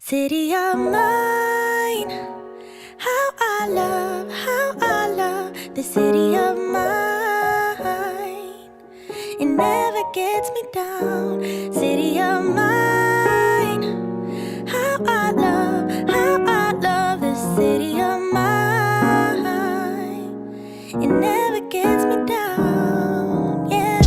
City of mine, how I love the city of mine. It never gets me down. City of mine, how I love the city of mine. It never gets me down, yeah.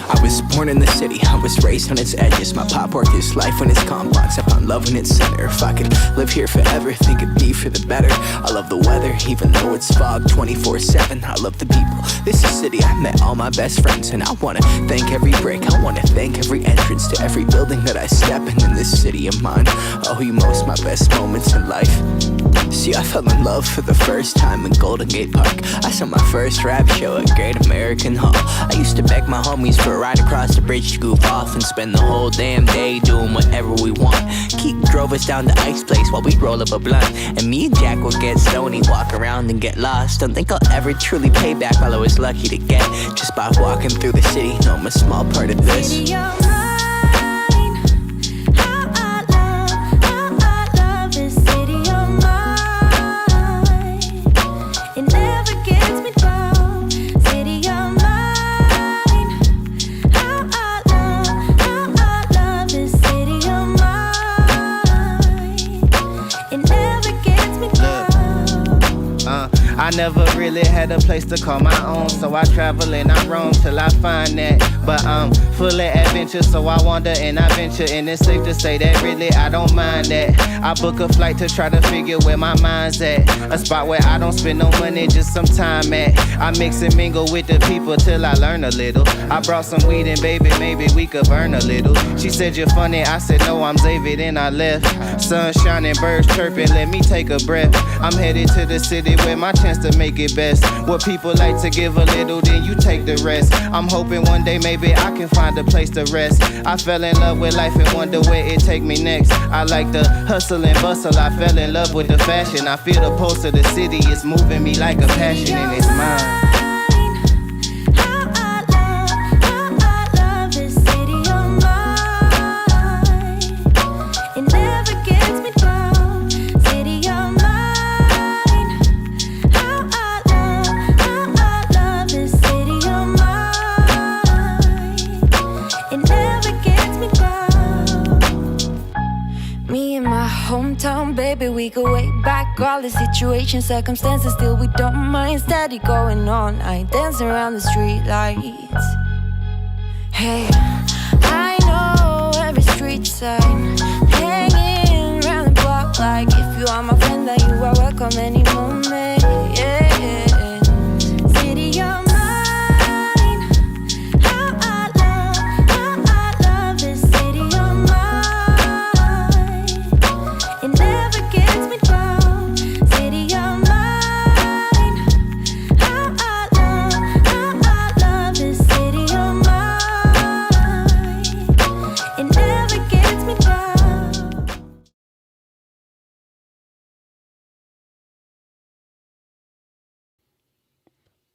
I was born in the city, I was raised on its edges. My pop worked his life when it's complex. I found love in its center. If I could live here forever, think it'd be for the better. I love the weather, even though it's fog 24/7. I love the people, this is city. I met all my best friends, and I wanna thank every brick. I wanna thank every entrance to every building that I step in this city of mine. I owe you most my best moments in life. See, I fell in love for the first time in Golden Gate Park. I saw my first rap show at Great American Hall. I used to beg my homies for a ride across the bridge to goof off and spend the whole damn day doing whatever we want. Keith drove us down to Ike's place while we'd roll up a blunt, and me and Jack would get stoned, walk around and get lost. Don't think I'll ever truly pay back all I was lucky to get just by walking through the city. No, I'm a small part of this. City of mine, how I love this city of mine. It never gets me down. City of mine, how I love this city of mine. It never gets me down. I never really had a place to call my own, so I travel and I roam till I find that. But I'm full of adventure, so I wander and I venture, and it's safe to say that really I don't mind that. I book a flight to try to figure where my mind's at, a spot where I don't spend no money, just some time at. I mix and mingle with the people till I learn a little. I brought some weed and baby, maybe we could burn a little. She said you're funny, I said no, I'm Xavier, then I left. Sun shining, birds chirping, let me take a breath. I'm headed to the city where my chance to make it best. What people like to give a little, then you take the rest. I'm hoping one day maybe I can find a place to rest. I fell in love with life and wonder where it take me next. I like the hustle and bustle, I fell in love with the fashion. I feel the pulse of the city, it's moving me like a passion, and it's mine. How I love this city of mine. It never gets me down. City of mine. How I love this city of mine. It never gets me down. Me and my hometown, baby, we go way back. All the situations, circumstances, still we don't mind. Steady going on, I dance around the street lights. Hey, I know every street sign, hanging around the block like if you are my friend, then you are welcome any moment. Yeah. City of mine, how I love this city of mine. It never gets me down. City of mine, how I love this city of mine. It never gets me down.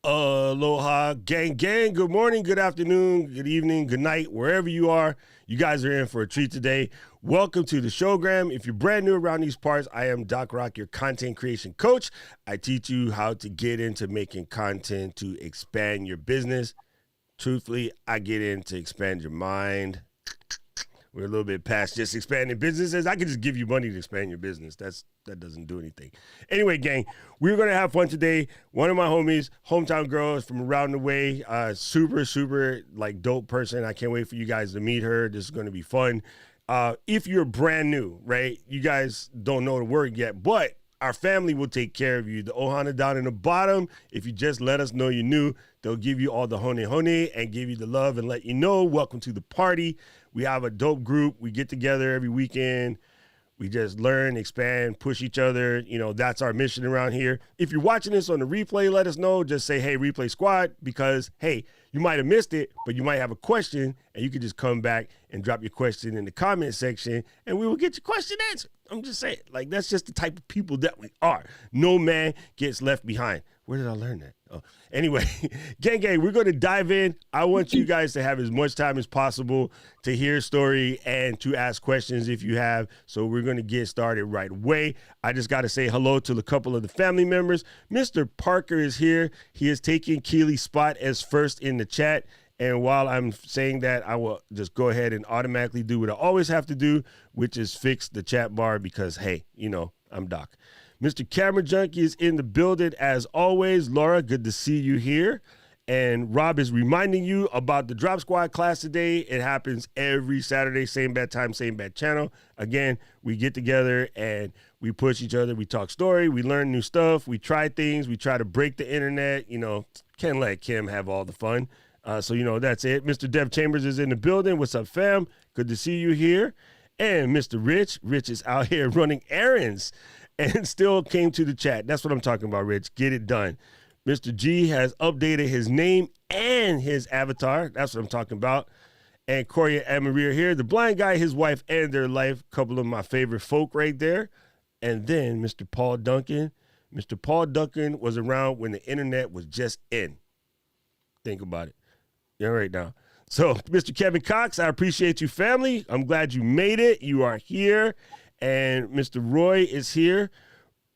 Aloha, gang. Good morning, good afternoon, good evening, good night, wherever you are. You guys are in for a treat today. Welcome to the showgram. If you're brand new around these parts, I am Doc Rock, your content creation coach. I teach you how to get into making content to expand your business. Truthfully, I get in to expand your mind. We're a little bit past just expanding businesses. I could just give you money to expand your business. That doesn't do anything. Anyway, gang, we're going to have fun today. One of my homies, hometown girls from around the way, super, like, dope person. I can't wait for you guys to meet her. This is going to be fun. If you're brand new, right, you guys don't know the word yet, but our family will take care of you. The ohana down in the bottom, if you just let us know you're new, they'll give you all the hone and give you the love and let you know, welcome to the party. We have a dope group. We get together every weekend. We just learn, expand, push each other. You know, that's our mission around here. If you're watching this on the replay, let us know. Just say, hey, Replay Squad, because, hey, you might have missed it, but you might have a question, and you can just come back and drop your question in the comment section, and we will get your question answered. I'm just saying, like, that's just the type of people that we are. No man gets left behind. Where did I learn that? Anyway, gang, we're going to dive in. I want you guys to have as much time as possible to hear a story and to ask questions if you have. So we're going to get started right away. I just got to say hello to a couple of the family members. Mr. Parker is here. He is taking Keely's spot as first in the chat. And while I'm saying that, I will just go ahead and automatically do what I always have to do, which is fix the chat bar because, hey, I'm Doc. Mr. Camera Junkie is in the building as always. Laura, good to see you here. And Rob is reminding you about the Drop Squad class today. It happens every Saturday, same bad time, same bad channel. Again, we get together and we push each other. We talk story. We learn new stuff. We try things. We try to break the internet. Can't let Kim have all the fun. So, that's it. Mr. Dev Chambers is in the building. What's up, fam? Good to see you here. And Mr. Rich is out here running errands and still came to the chat. That's what I'm talking about, Rich. Get it done. Mr. G has updated his name and his avatar. That's what I'm talking about. And Corey and Marie are here. The blind guy, his wife, and their life. Couple of my favorite folk right there. And then Mr. Paul Duncan. Mr. Paul Duncan was around when the internet was just in. Think about it. Yeah, right now. So, Mr. Kevin Cox, I appreciate you, family. I'm glad you made it. You are here. And Mr. Roy is here.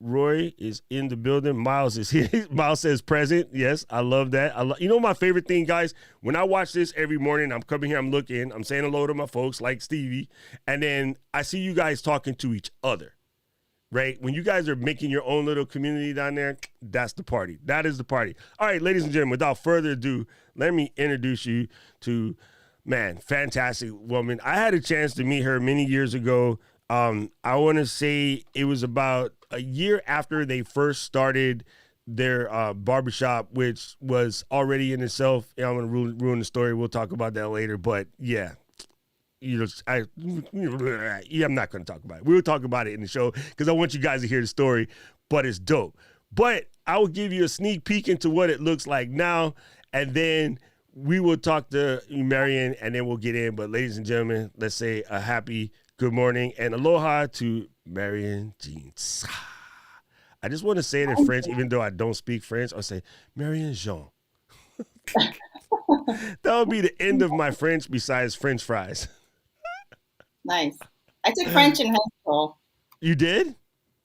Roy is in the building. Miles is here. Miles says present. Yes, I love that. My favorite thing, guys, when I watch this every morning, I'm coming here, I'm looking, I'm saying hello to my folks like Stevie, and then I see you guys talking to each other, right? When you guys are making your own little community down there, that's the party. That is the party. All right, ladies and gentlemen, without further ado, let me introduce you to, fantastic woman. I had a chance to meet her many years ago. I want to say it was about a year after they first started their barbershop, which was already in itself. I'm going to ruin the story. We'll talk about that later. But yeah, I'm not going to talk about it. We'll talk about it in the show because I want you guys to hear the story. But it's dope. But I will give you a sneak peek into what it looks like now, and then we will talk to Marian, and then we'll get in. But ladies and gentlemen, let's say a happy good morning and aloha to Marian Jean. I just want to say it in French, even though I don't speak French. I'll say Marian Jean. That would be the end of my French besides French fries. Nice. I took French in high school. You did?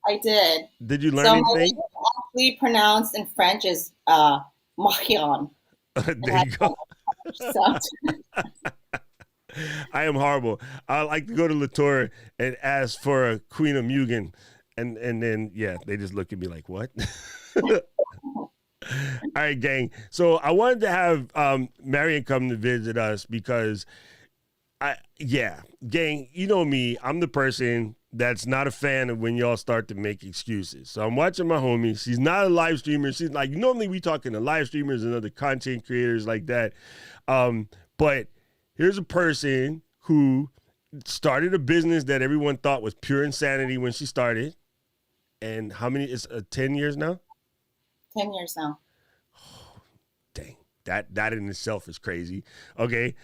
I did. Did you learn so anything? My name actually pronounced in French is Marian. There you go. So. I am horrible. I like to go to Latour and ask for a Queen of Mugen, and then they just look at me like, what? All right, gang. So I wanted to have Marian come to visit us because gang, you know me, I'm the person that's not a fan of when y'all start to make excuses. So I'm watching my homie. She's not a live streamer. She's like, normally we talking to live streamers and other content creators like that. But here's a person who started a business that everyone thought was pure insanity when she started. And how many? It's 10 years now? 10 years now. Oh, dang. That in itself is crazy. Okay.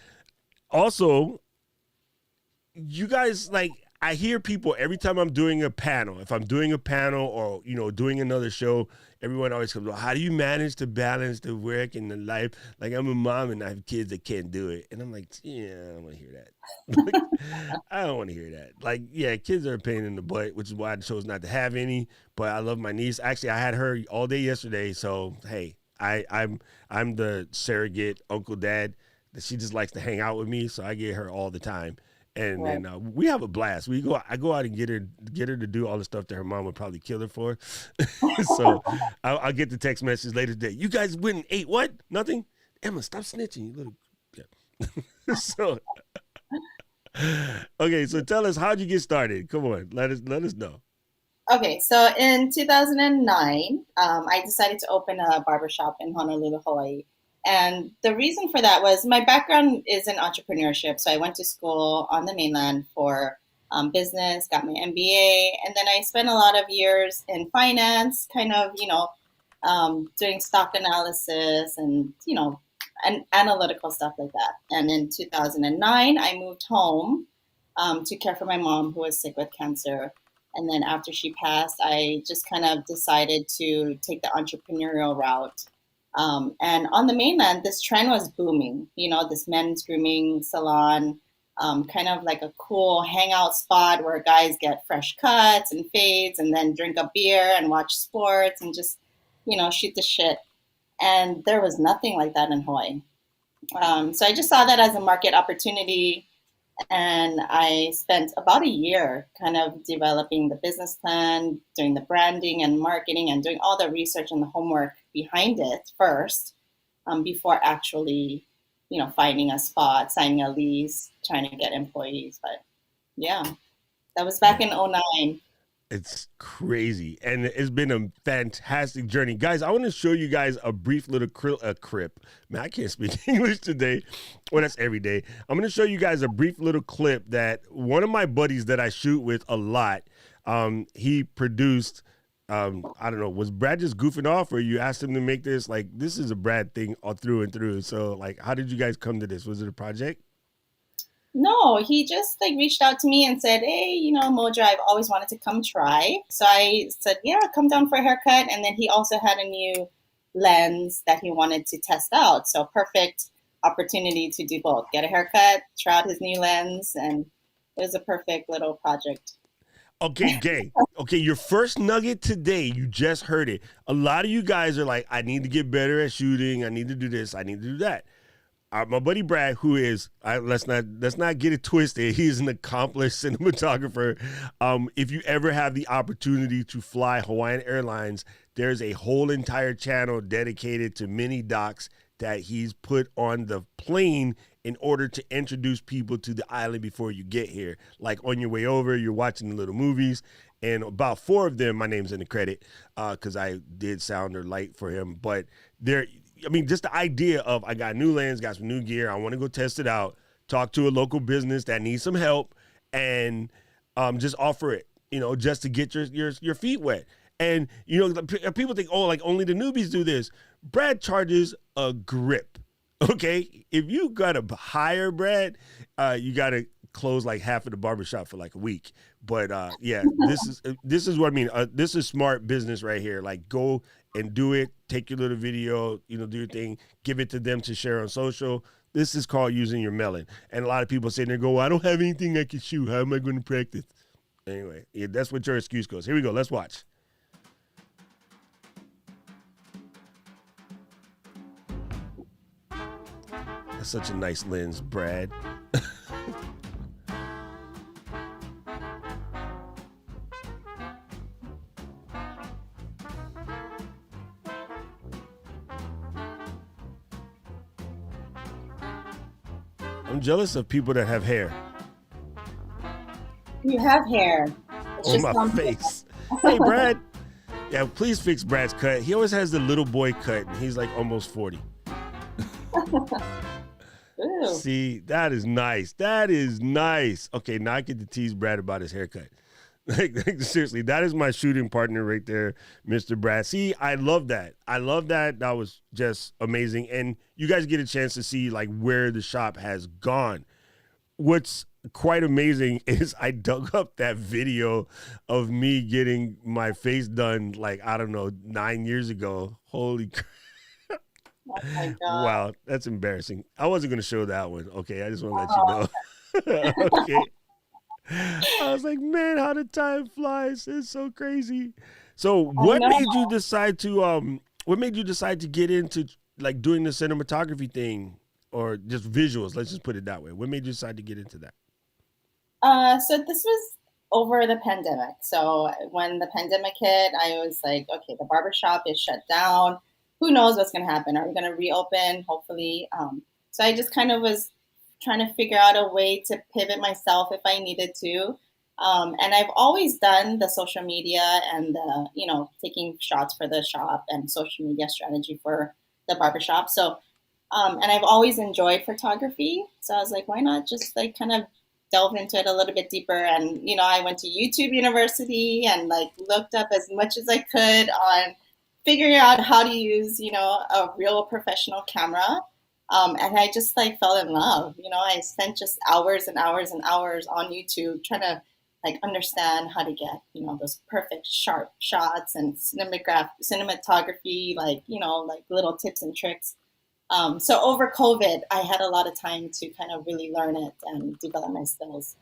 Also, you guys, I hear people every time I'm doing a panel, if I'm doing a panel or, doing another show, everyone always comes, how do you manage to balance the work and the life? Like, I'm a mom and I have kids that can't do it. And I'm like, I don't want to hear that. I don't want to hear that. Kids are a pain in the butt, which is why I chose not to have any. But I love my niece. Actually, I had her all day yesterday. So, hey, I'm the surrogate uncle dad that she just likes to hang out with me. So I get her all the time. And then we have a blast. I go out and get her to do all the stuff that her mom would probably kill her for. So I'll get the text message later today. You guys went and ate what? Nothing? Emma, stop snitching, you little. So okay, so tell us, how'd you get started? Come on, let us know. Okay, so in 2009, I decided to open a barbershop in Honolulu, Hawaii. And the reason for that was my background is in entrepreneurship. So I went to school on the mainland for business, got my MBA, and then I spent a lot of years in finance, kind of, doing stock analysis and, and analytical stuff like that. And in 2009, I moved home to care for my mom who was sick with cancer. And then after she passed, I just kind of decided to take the entrepreneurial route And on the mainland, this trend was booming. This men's grooming salon, kind of like a cool hangout spot where guys get fresh cuts and fades, and then drink a beer and watch sports and just, shoot the shit. And there was nothing like that in Hawaii. So I just saw that as a market opportunity, and I spent about a year kind of developing the business plan, doing the branding and marketing, and doing all the research and the homework behind it first, before actually, finding a spot, signing a lease, trying to get employees. But yeah, that was back in '09. It's crazy, and it's been a fantastic journey, guys. I want to show you guys a brief little clip. Man, I can't speak English today. Well, that's every day. I'm going to show you guys a brief little clip that one of my buddies that I shoot with a lot, he produced. I don't know, was Brad just goofing off, or you asked him to make this? Like, this is a Brad thing all through and through. So, like, how did you guys come to this? Was it a project? No, he just like reached out to me and said, "Hey, Mojo, I've always wanted to come try." So I said, "Yeah, come down for a haircut." And then he also had a new lens that he wanted to test out. So perfect opportunity to do both: get a haircut, try out his new lens, and it was a perfect little project. Okay, gang. Okay, your first nugget today, you just heard it. A lot of you guys are like, I need to get better at shooting. I need to do this. I need to do that. My buddy Brad, who is, let's not get it twisted, he's an accomplished cinematographer. If you ever have the opportunity to fly Hawaiian Airlines, there's a whole entire channel dedicated to mini docs that he's put on the plane in order to introduce people to the island before you get here. Like on your way over, you're watching the little movies, and about 4 of them, my name's in the credit, because I did sound or light for him. But just the idea of, I got new lens, got some new gear, I want to go test it out, talk to a local business that needs some help, and just offer it, just to get your feet wet. And, people think, oh, like only the newbies do this. Brad charges a grip, okay? If you got to hire Brad, you got to close like half of the barbershop for like a week. But yeah, this is what I mean. This is smart business right here. Like, go and do it. Take your little video, do your thing. Give it to them to share on social. This is called using your melon. And a lot of people say, they go, well, I don't have anything I can shoot. How am I going to practice? Anyway, yeah, that's what your excuse goes. Here we go. Let's watch. That's such a nice lens, Brad. I'm jealous of people that have hair. You have hair. It's on my face. Hey, Brad. Yeah, please fix Brad's cut. He always has the little boy cut, and he's like almost 40. See, that is nice. That is nice. Okay, now I get to tease Brad about his haircut. Like, seriously, that is my shooting partner right there, Mr. Brad. See, I love that. I love that. That was just amazing. And you guys get a chance to see like where the shop has gone. What's quite amazing is I dug up that video of me getting my face done, like, I don't know, 9 years ago. Holy crap. Oh my God. Wow, that's embarrassing. I wasn't going to show that one. Okay, I just want to let you know. Okay. I was like, man, how the time flies. It's so crazy. So what made you decide to get into like doing the cinematography thing, or just visuals? Let's just put it that way. What made you decide to get into that? So this was over the pandemic. So when the pandemic hit, I was like, okay, the barbershop is shut down. Who knows what's going to happen? Are we going to reopen? Hopefully. So I just kind of was trying to figure out a way to pivot myself if I needed to. And I've always done the social media and the, taking shots for the shop and social media strategy for the barbershop. So, and I've always enjoyed photography. So I was like, why not just like kind of delve into it a little bit deeper? And, I went to YouTube University and like looked up as much as I could on figuring out how to use, a real professional camera. And I just like fell in love. I spent just hours and hours and hours on YouTube trying to like understand how to get, those perfect sharp shots and cinematography, like, like little tips and tricks. So over COVID, I had a lot of time to kind of really learn it and develop my skills.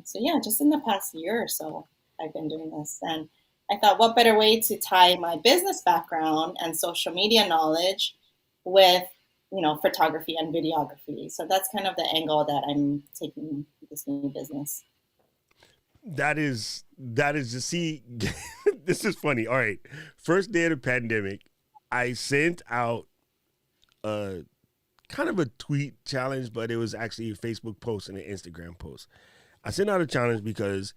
So yeah, just in the past year or so, I've been doing this. And I thought, what better way to tie my business background and social media knowledge with, photography and videography. So that's kind of the angle that I'm taking this new business. That is just see. This is funny. All right, first day of the pandemic, I sent out a kind of a tweet challenge, but it was actually a Facebook post and an Instagram post. I sent out a challenge because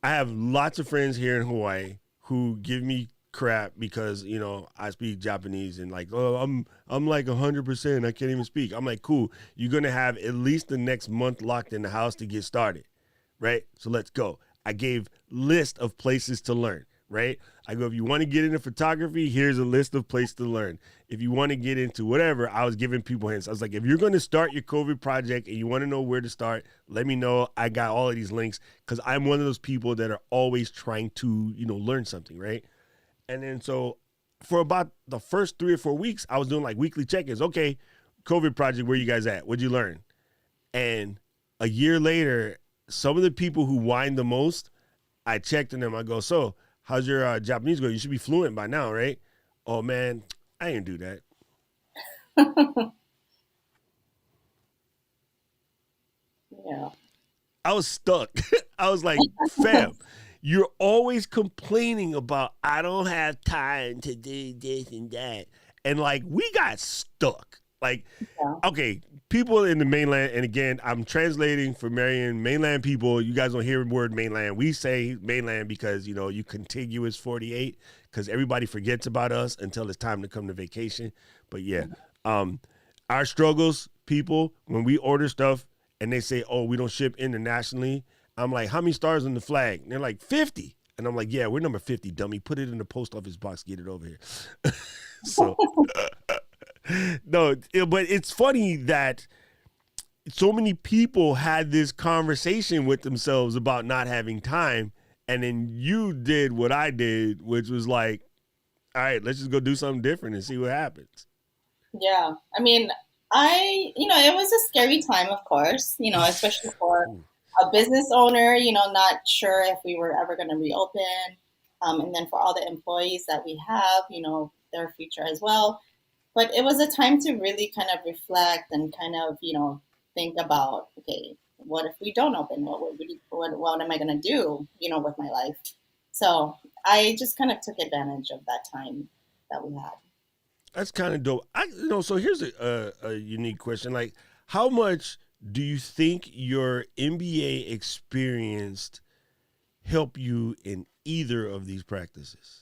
I have lots of friends here in Hawaii who give me crap because I speak Japanese and like, oh, I'm like 100%, I can't even speak. I'm like, cool, you're gonna have at least the next month locked in the house to get started, right? So let's go. I gave list of places to learn, right? I go, if you want to get into photography, here's a list of places to learn. If you want to get into whatever, I was giving people hints. I was like, if you're going to start your COVID project and you want to know where to start, let me know. I got all of these links because I'm one of those people that are always trying to, learn something, right? And then so for about the first 3 or 4 weeks, I was doing like weekly check-ins. Okay, COVID project, where you guys at? What'd you learn? And a year later, some of the people who whine the most, I checked in them. I go, so how's your Japanese going? You should be fluent by now, right? Oh, man, I didn't do that. Yeah. I was stuck. I was like, fam, you're always complaining about, I don't have time to do this and that. And like, we got stuck. Like, okay, people in the mainland, and again, I'm translating for Marian, mainland people. You guys don't hear the word mainland. We say mainland because, you contiguous 48, because everybody forgets about us until it's time to come to vacation. But yeah, our struggles, people, when we order stuff and they say, oh, we don't ship internationally, I'm like, how many stars on the flag? And they're like, 50. And I'm like, yeah, we're number 50, dummy. Put it in the post office box, get it over here. So, no, but it's funny that so many people had this conversation with themselves about not having time. And then you did what I did, which was like, all right, let's just go do something different and see what happens. Yeah. I mean, it was a scary time, of course, especially for a business owner, not sure if we were ever going to reopen. And then for all the employees that we have, their future as well. But it was a time to really kind of reflect and kind of, think about, okay, what if we don't open? What am I going to do, with my life? So I just kind of took advantage of that time that we had. That's kind of dope. So here's a unique question. Like, how much do you think your MBA experience help you in either of these practices?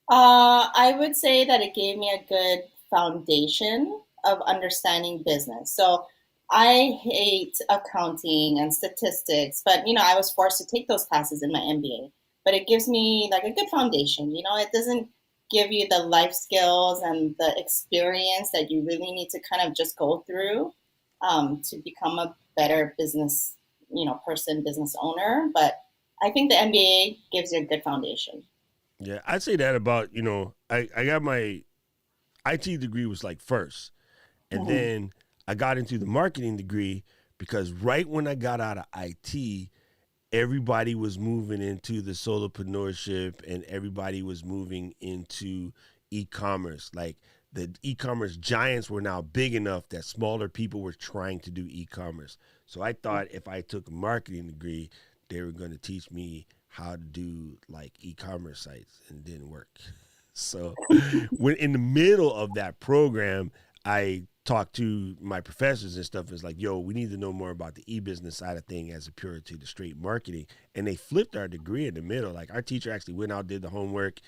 I would say that it gave me a good foundation of understanding business. So I hate accounting and statistics, but I was forced to take those classes in my MBA. But it gives me like a good foundation. It doesn't give you the life skills and the experience that you really need to kind of just go through to become a better business, person, business owner. But I think the MBA gives you a good foundation. Yeah, I'd say that about, I got my IT degree was like first. And then I got into the marketing degree because right when I got out of IT, everybody was moving into the solopreneurship and everybody was moving into e-commerce. Like the e-commerce giants were now big enough that smaller people were trying to do e-commerce. So I thought if I took a marketing degree, they were going to teach me how to do like e-commerce sites, and it didn't work. So when in the middle of that program, I talked to my professors and stuff. It's like, yo, we need to know more about the e-business side of thing as opposed to the straight marketing. And they flipped our degree in the middle. Like our teacher actually went out, did the homework,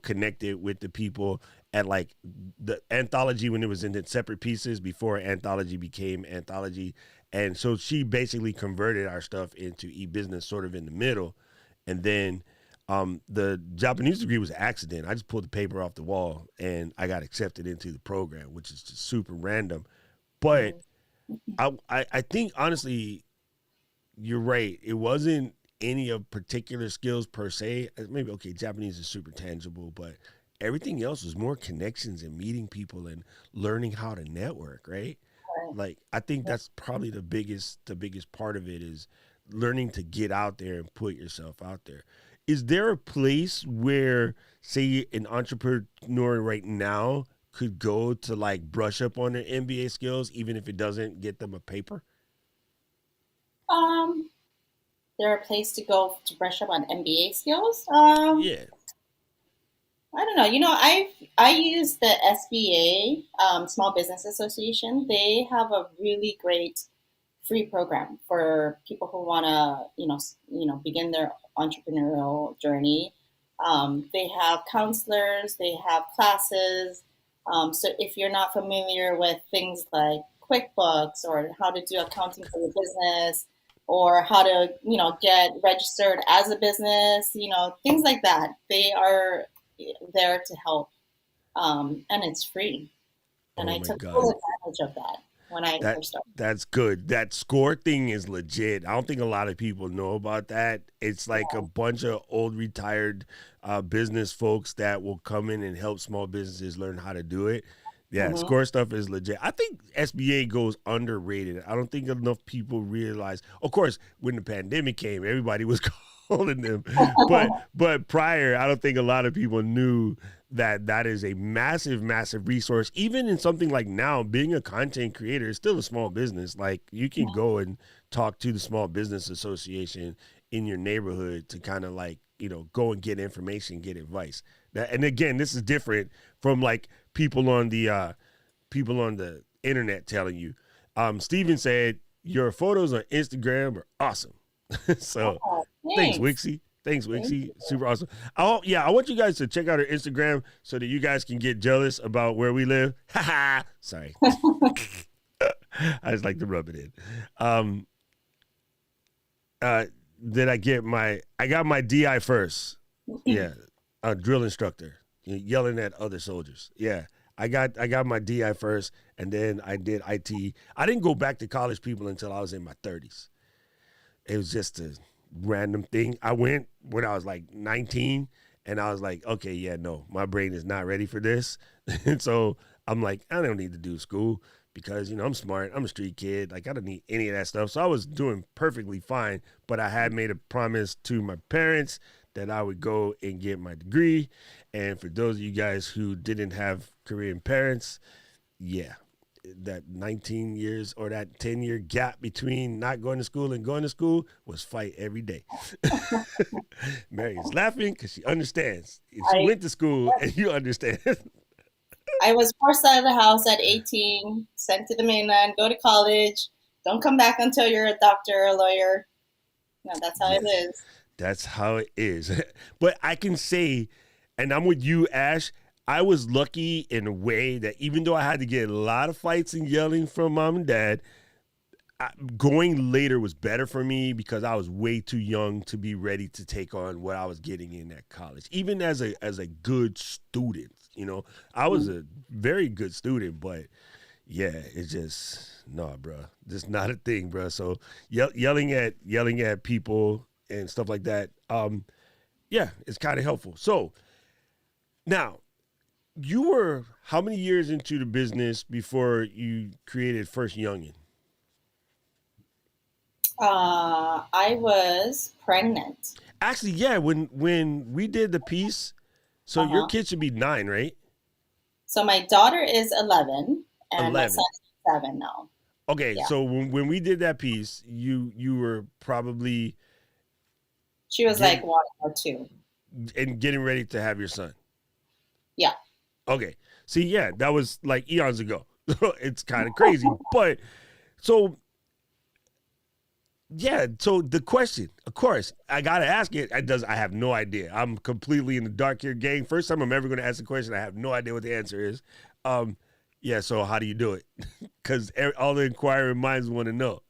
connected with the people at like the anthology when it was in separate pieces before anthology became anthology. And so she basically converted our stuff into e-business sort of in the middle. And then the Japanese degree was an accident. I just pulled the paper off the wall and I got accepted into the program, which is just super random. But I think honestly, you're right. It wasn't any of particular skills per se. Maybe okay, Japanese is super tangible, but everything else was more connections and meeting people and learning how to network, right? Right. Like I think that's probably the biggest part of it is learning to get out there and put yourself out there. Is there a place where say an entrepreneur right now could go to like brush up on their MBA skills even if it doesn't get them a paper? Um, there a place to go to brush up on MBA skills? Yeah. I don't know. I use the SBA, Small Business Association. They have a really great free program for people who want to, begin their entrepreneurial journey. They have counselors, they have classes. So if you're not familiar with things like QuickBooks or how to do accounting for your business or how to, get registered as a business, things like that, they are there to help. And it's free. And Oh I my took full God. advantage of that when I That first started. that's good. That score thing is legit. I don't think a lot of people know about that. It's like a bunch of old retired business folks that will come in and help small businesses learn how to do it. Yeah, Hmm. score stuff is legit. I think SBA goes underrated. I don't think enough people realize. Of course, when the pandemic came, everybody was calling them, but prior, I don't think a lot of people knew that that is a massive, massive resource. Even in something like now, being a content creator is still a small business. Like you can go and talk to the Small Business Association in your neighborhood to kind of like go and get information, get advice. And again, this is different from like people on the internet telling you. Steven said your photos on Instagram are awesome. So Oh, thanks, thanks. Wixie. Thanks, Thank Wixie. you. Super awesome. Oh yeah, I want you guys to check out our Instagram so that you guys can get jealous about where we live. Haha. Sorry. I just like to rub it in. Um uh did I got my DI first. Yeah. A drill instructor yelling at other soldiers. Yeah. I got my DI first and then I did IT. I didn't go back to college people until I was in my 30s. It was just a random thing. I went when I was like 19 and I was like, okay, yeah, no, my brain is not ready for this. And so I'm like, I don't need to do school because, I'm smart. I'm a street kid. Like, I don't need any of that stuff. So I was doing perfectly fine. But I had made a promise to my parents that I would go and get my degree. And for those of you guys who didn't have Korean parents, yeah, that 19 years or that 10-year gap between not going to school and going to school was fight every day. Mary's laughing because she understands. She I went to school and you understand. I was forced out of the house at 18, sent to the mainland, go to college. Don't come back until you're a doctor or a lawyer. No, that's how it Yes, is. that's how it is. But I can say, and I'm with you, Ash, I was lucky in a way that even though I had to get a lot of fights and yelling from mom and dad, going later was better for me because I was way too young to be ready to take on what I was getting in at college. Even as a good student, I was a very good student, but yeah, it's just no, bro. Just not a thing, bro. So yelling at people and stuff like that. Yeah, it's kind of helpful. So now you were how many years into the business before you created First Youngin? I was pregnant. Actually, yeah. When we did the piece, so your Uh-huh. kid should be 9, right? So my daughter is 11 and my 11. son is 7 now. Okay, Yeah. so when we did that piece, you were probably She was like getting 1 or 2. getting ready to have your son. Yeah. Okay, see, yeah, that was like eons ago. It's kind of crazy, but so yeah. So the question, of course, I gotta ask it. I have no idea. I'm completely in the dark here, gang. First time I'm ever going to ask a question, I have no idea what the answer is. Um, yeah. So how do you do it? Because all the inquiring minds want to know.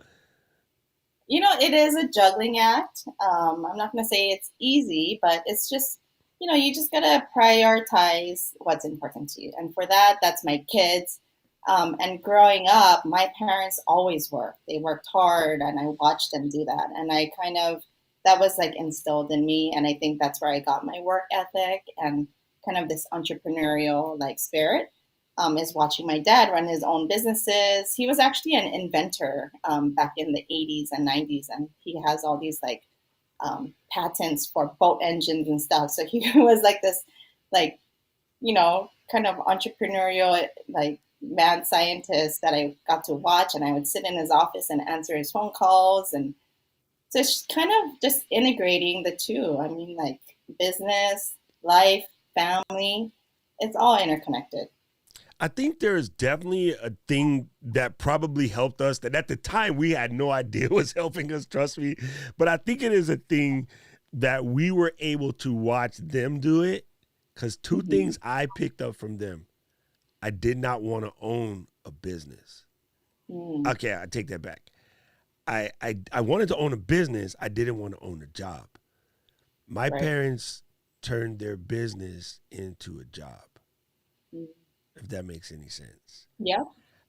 It is a juggling act. I'm not going to say it's easy, but it's just, you just got to prioritize what's important to you. And for that, that's my kids. And growing up, my parents always worked. They worked hard, and I watched them do that. And I kind of, that was like instilled in me. And I think that's where I got my work ethic and kind of this entrepreneurial like spirit. Is watching my dad run his own businesses. He was actually an inventor back in the 80s and 90s, and he has all these like patents for boat engines and stuff. So he was like this, like, kind of entrepreneurial, like mad scientist that I got to watch. And I would sit in his office and answer his phone calls. And so it's kind of just integrating the two. I mean, like business, life, family, it's all interconnected. I think there is definitely a thing that probably helped us that at the time we had no idea was helping us, trust me. But I think it is a thing that we were able to watch them do it, because two things I picked up from them. I did not want to own a business. Okay, I take that back. I wanted to own a business. I didn't want to own a job. My parents turned their business into a job. If that makes any sense. Yeah.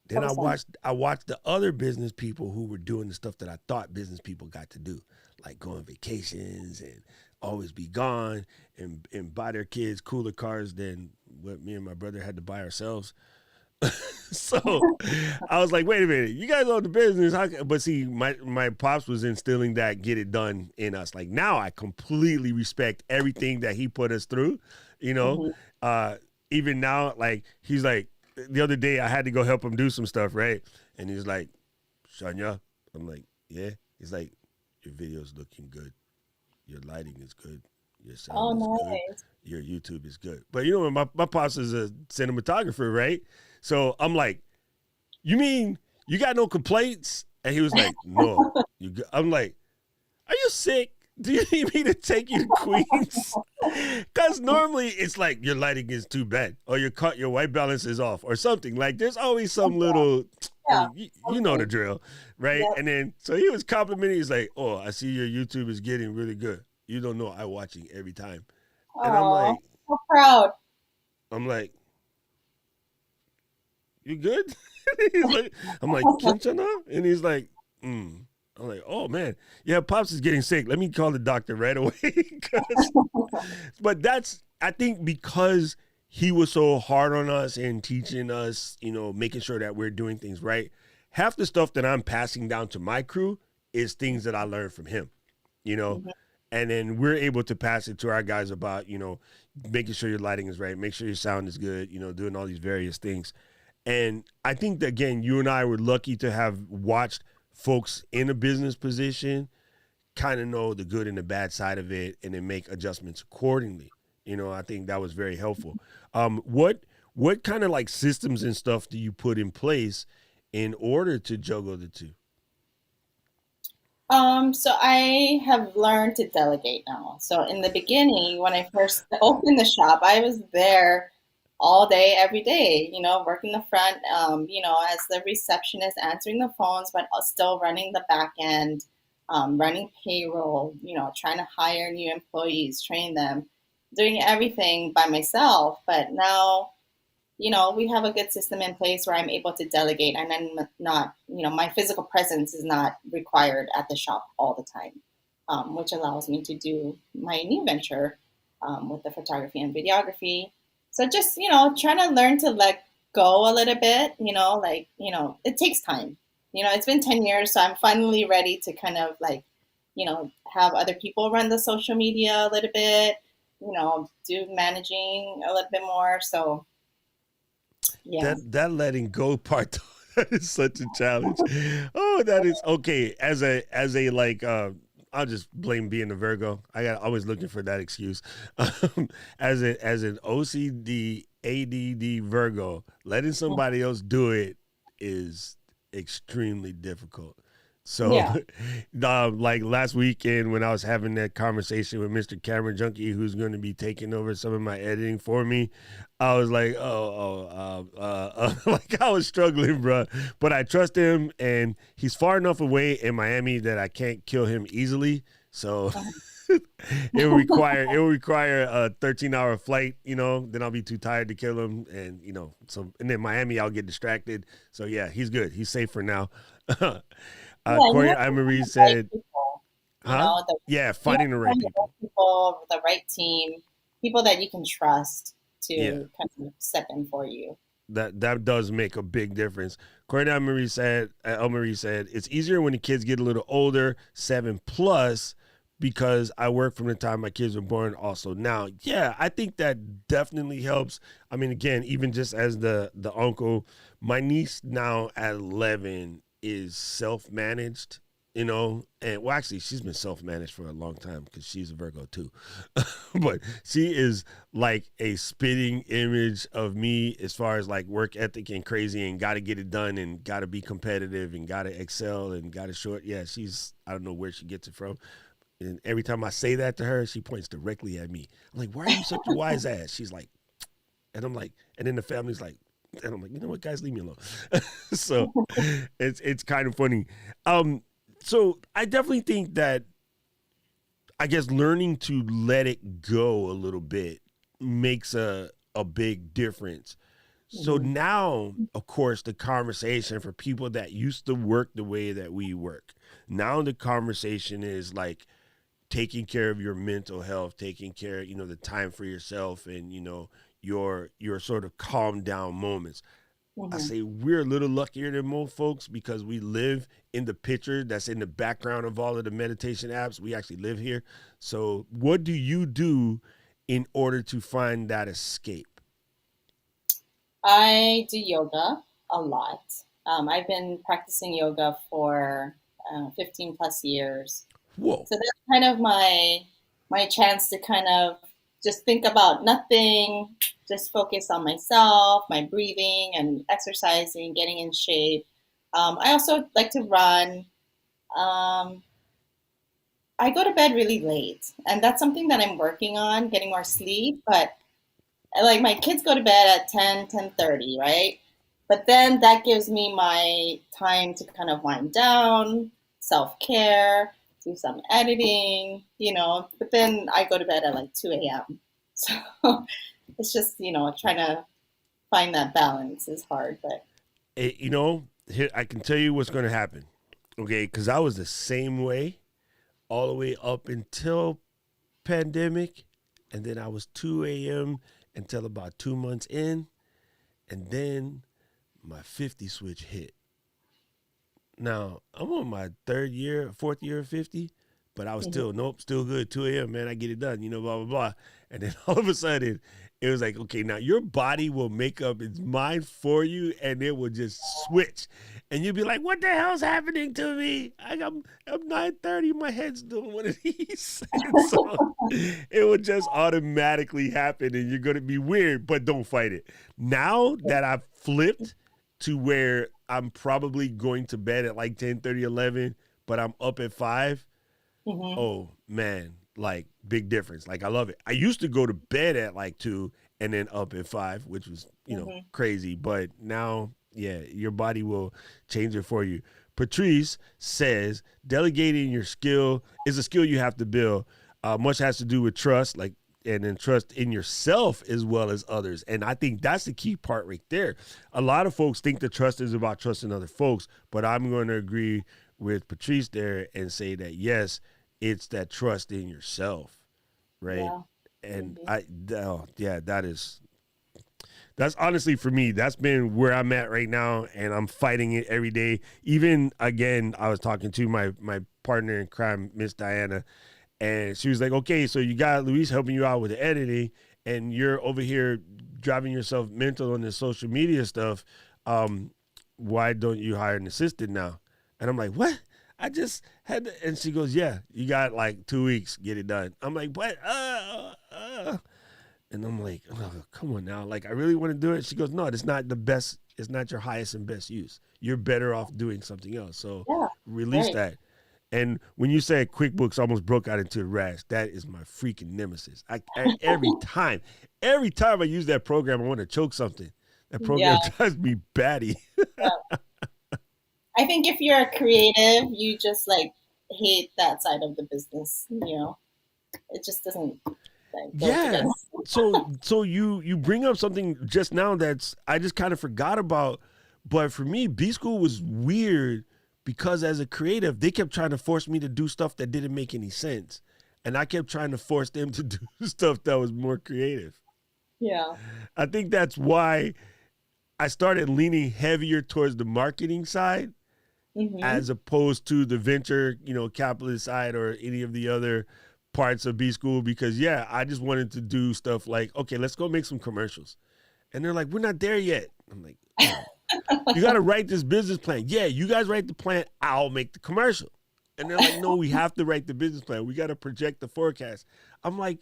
Then I watched the other business people who were doing the stuff that I thought business people got to do, like go on vacations and always be gone and buy their kids cooler cars than what me and my brother had to buy ourselves. So I was like, wait a minute, you guys own the business. But see, my pops was instilling that get it done in us. Like now I completely respect everything that he put us through, even now, like, he's like, the other day I had to go help him do some stuff, right? And he's like, Shania, I'm like, yeah. He's like, your video's looking good. Your lighting is good. Your sound is good. Your YouTube is good. But my pops is a cinematographer, right? So I'm like, you mean you got no complaints? And he was like, no. I'm like, are you sick? Do you need me to take you to Queens? Because normally it's like your lighting is too bad, or your white balance is off, or something. Like there's always some little, you know the drill, right? Yeah. And then so he was complimenting. He's like, "Oh, I see your YouTube is getting really good. You don't know I watching every time." And I'm like, so proud. I'm like, you good? I'm like, Kinchana? And he's like, I'm like, oh man, yeah, Pops is getting sick. Let me call the doctor right away. But I think because he was so hard on us and teaching us, making sure that we're doing things right. Half the stuff that I'm passing down to my crew is things that I learned from him, and then we're able to pass it to our guys about, making sure your lighting is right, make sure your sound is good, doing all these various things. And I think that, again, you and I were lucky to have watched folks in a business position kind of know the good and the bad side of it and then make adjustments accordingly. I think that was very helpful. What kind of like systems and stuff do you put in place in order to juggle the two? So I have learned to delegate now. So in the beginning, when I first opened the shop, I was there all day, every day, working the front, as the receptionist, answering the phones, but still running the back end, running payroll, trying to hire new employees, train them, doing everything by myself. But now, we have a good system in place where I'm able to delegate, and I'm not, my physical presence is not required at the shop all the time, which allows me to do my new venture with the photography and videography. So just, trying to learn to let go a little bit, it takes time. It's been 10 years, so I'm finally ready to kind of have other people run the social media a little bit, do managing a little bit more. So, yeah. That letting go part, that is such a challenge. Oh, that is okay. As a I'll just blame being a Virgo. I always looking for that excuse. As an OCD, ADD Virgo, letting somebody else do it is extremely difficult. So, like last weekend when I was having that conversation with Mr. Camera Junkie, who's going to be taking over some of my editing for me, I was like, like I was struggling, bro. But I trust him, and he's far enough away in Miami that I can't kill him easily. So It will require a 13-hour flight, then I'll be too tired to kill him. And, and then Miami, I'll get distracted. So yeah, he's good. He's safe for now. You Corey have to I. find Marie the right said, people, huh? the, Yeah, you have finding to the right find the people. right people, the right team, people that you can trust to Yeah. kind of step in for you. That does make a big difference. Corey Marie said, El-Marie said, it's easier when the kids get a little older, 7 plus, because I work from the time my kids were born also now. Yeah, I think that definitely helps. I mean, again, even just as the uncle, my niece now at 11 is self-managed, and well, actually, she's been self-managed for a long time because she's a Virgo too. But she is like a spitting image of me as far as like work ethic and crazy and got to get it done and got to be competitive and got to excel and got to show it. Yeah, I don't know where she gets it from. And every time I say that to her, she points directly at me. I'm like, why are you such a wise ass? She's like, and I'm like, and then the family's like, and I'm like, you know what, guys, leave me alone. So it's kind of funny. So I definitely think that, I guess, learning to let it go a little bit makes a big difference. So now, of course, the conversation for people that used to work the way that we work, now the conversation is like taking care of your mental health, taking care, the time for yourself and, your sort of calm down moments. I say we're a little luckier than most folks because we live in the picture that's in the background of all of the meditation apps. We actually live here. So what do you do in order to find that escape? I do yoga a lot. I've been practicing yoga for 15 plus years. Whoa. So that's kind of my chance to kind of just think about nothing, just focus on myself, my breathing and exercising, getting in shape. I also like to run. Um, I go to bed really late, and that's something that I'm working on, getting more sleep. But like my kids go to bed at 10:30, right? But then that gives me my time to kind of wind down, self-care, do some editing, but then I go to bed at like 2 a.m. So it's just, trying to find that balance is hard, but Here, I can tell you what's going to happen. Okay. Cause I was the same way all the way up until pandemic. And then I was 2 a.m. until about 2 months in. And then my 50 switch hit. Now, I'm on my fourth year of 50, but I was still good. 2 a.m., man, I get it done, blah, blah, blah. And then all of a sudden, it was like, okay, now your body will make up its mind for you, and it will just switch. And you'll be like, what the hell's happening to me? I'm 9:30, my head's doing one of these. And so it will just automatically happen, and you're going to be weird, but don't fight it. Now that I've flipped to where I'm probably going to bed at like 10:30, 11, but I'm up at 5. Oh, man, like big difference. Like I love it. I used to go to bed at like 2 and then up at 5, which was, crazy. But now, yeah, your body will change it for you. Patrice says delegating your skill is a skill you have to build. Much has to do with trust, and then trust in yourself as well as others. And I think that's the key part right there. A lot of folks think that trust is about trusting other folks, but I'm going to agree with Patrice there and say that, yes, it's that trust in yourself, right? Yeah. And that's honestly for me, that's been where I'm at right now, and I'm fighting it every day. Even, again, I was talking to my partner in crime, Miss Diana, and she was like, okay, so you got Luis helping you out with the editing, and you're over here driving yourself mental on the social media stuff. Why don't you hire an assistant now? And I'm like, what? I just had to, and she goes, yeah, you got like 2 weeks, get it done. I'm like, what? And I'm like, oh, come on now. Like, I really want to do it. She goes, no, it's not the best. It's not your highest and best use. You're better off doing something else. So release that. And when you said QuickBooks almost broke out into a rash, that is my freaking nemesis. Every time I use that program, I want to choke something. That program drives me batty. I think if you're a creative, you just like hate that side of the business, it just doesn't like, go Yeah. together. So you bring up something just now that's I just kind of forgot about. But for me, B School was weird because as a creative, they kept trying to force me to do stuff that didn't make any sense. And I kept trying to force them to do stuff that was more creative. Yeah. I think that's why I started leaning heavier towards the marketing side as opposed to the venture, capitalist side or any of the other parts of B School. Because, yeah, I just wanted to do stuff like, okay, let's go make some commercials. And they're like, we're not there yet. I'm like, oh. You got to write this business plan. Yeah, you guys write the plan. I'll make the commercial. And they're like, no, we have to write the business plan. We got to project the forecast. I'm like,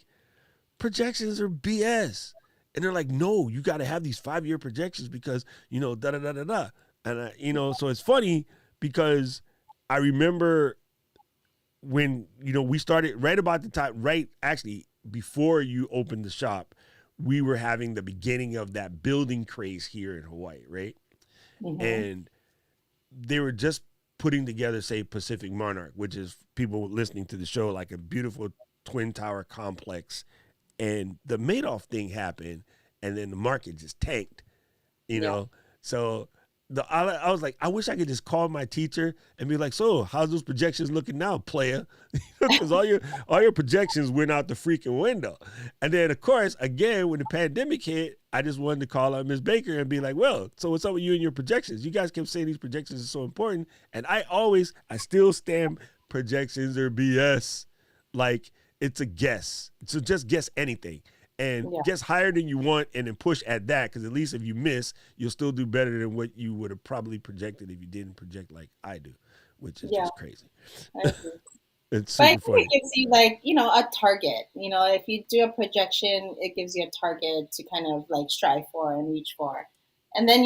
projections are BS. And they're like, no, you got to have these 5-year projections because, da-da-da-da-da. And, so it's funny because I remember when, we started right about the time, actually before you opened the shop, we were having the beginning of that building craze here in Hawaii, right? And they were just putting together, say, Pacific Monarch, which is people listening to the show, like a beautiful twin tower complex. And the Madoff thing happened, and then the market just tanked, know? So I was like, I wish I could just call my teacher and be like, so how's those projections looking now, player? Because all your projections went out the freaking window. And then, of course, again, when the pandemic hit, I just wanted to call out Ms. Baker and be like, well, so what's up with you and your projections? You guys kept saying these projections are so important. And I still stand projections are BS. Like, it's a guess. So just guess anything. And guess higher than you want and then push at that, because at least if you miss, you'll still do better than what you would have probably projected if you didn't project like I do, which is just crazy. I agree. It's But I super funny. think it gives you like, a target. If you do a projection, it gives you a target to kind of like strive for and reach for. And then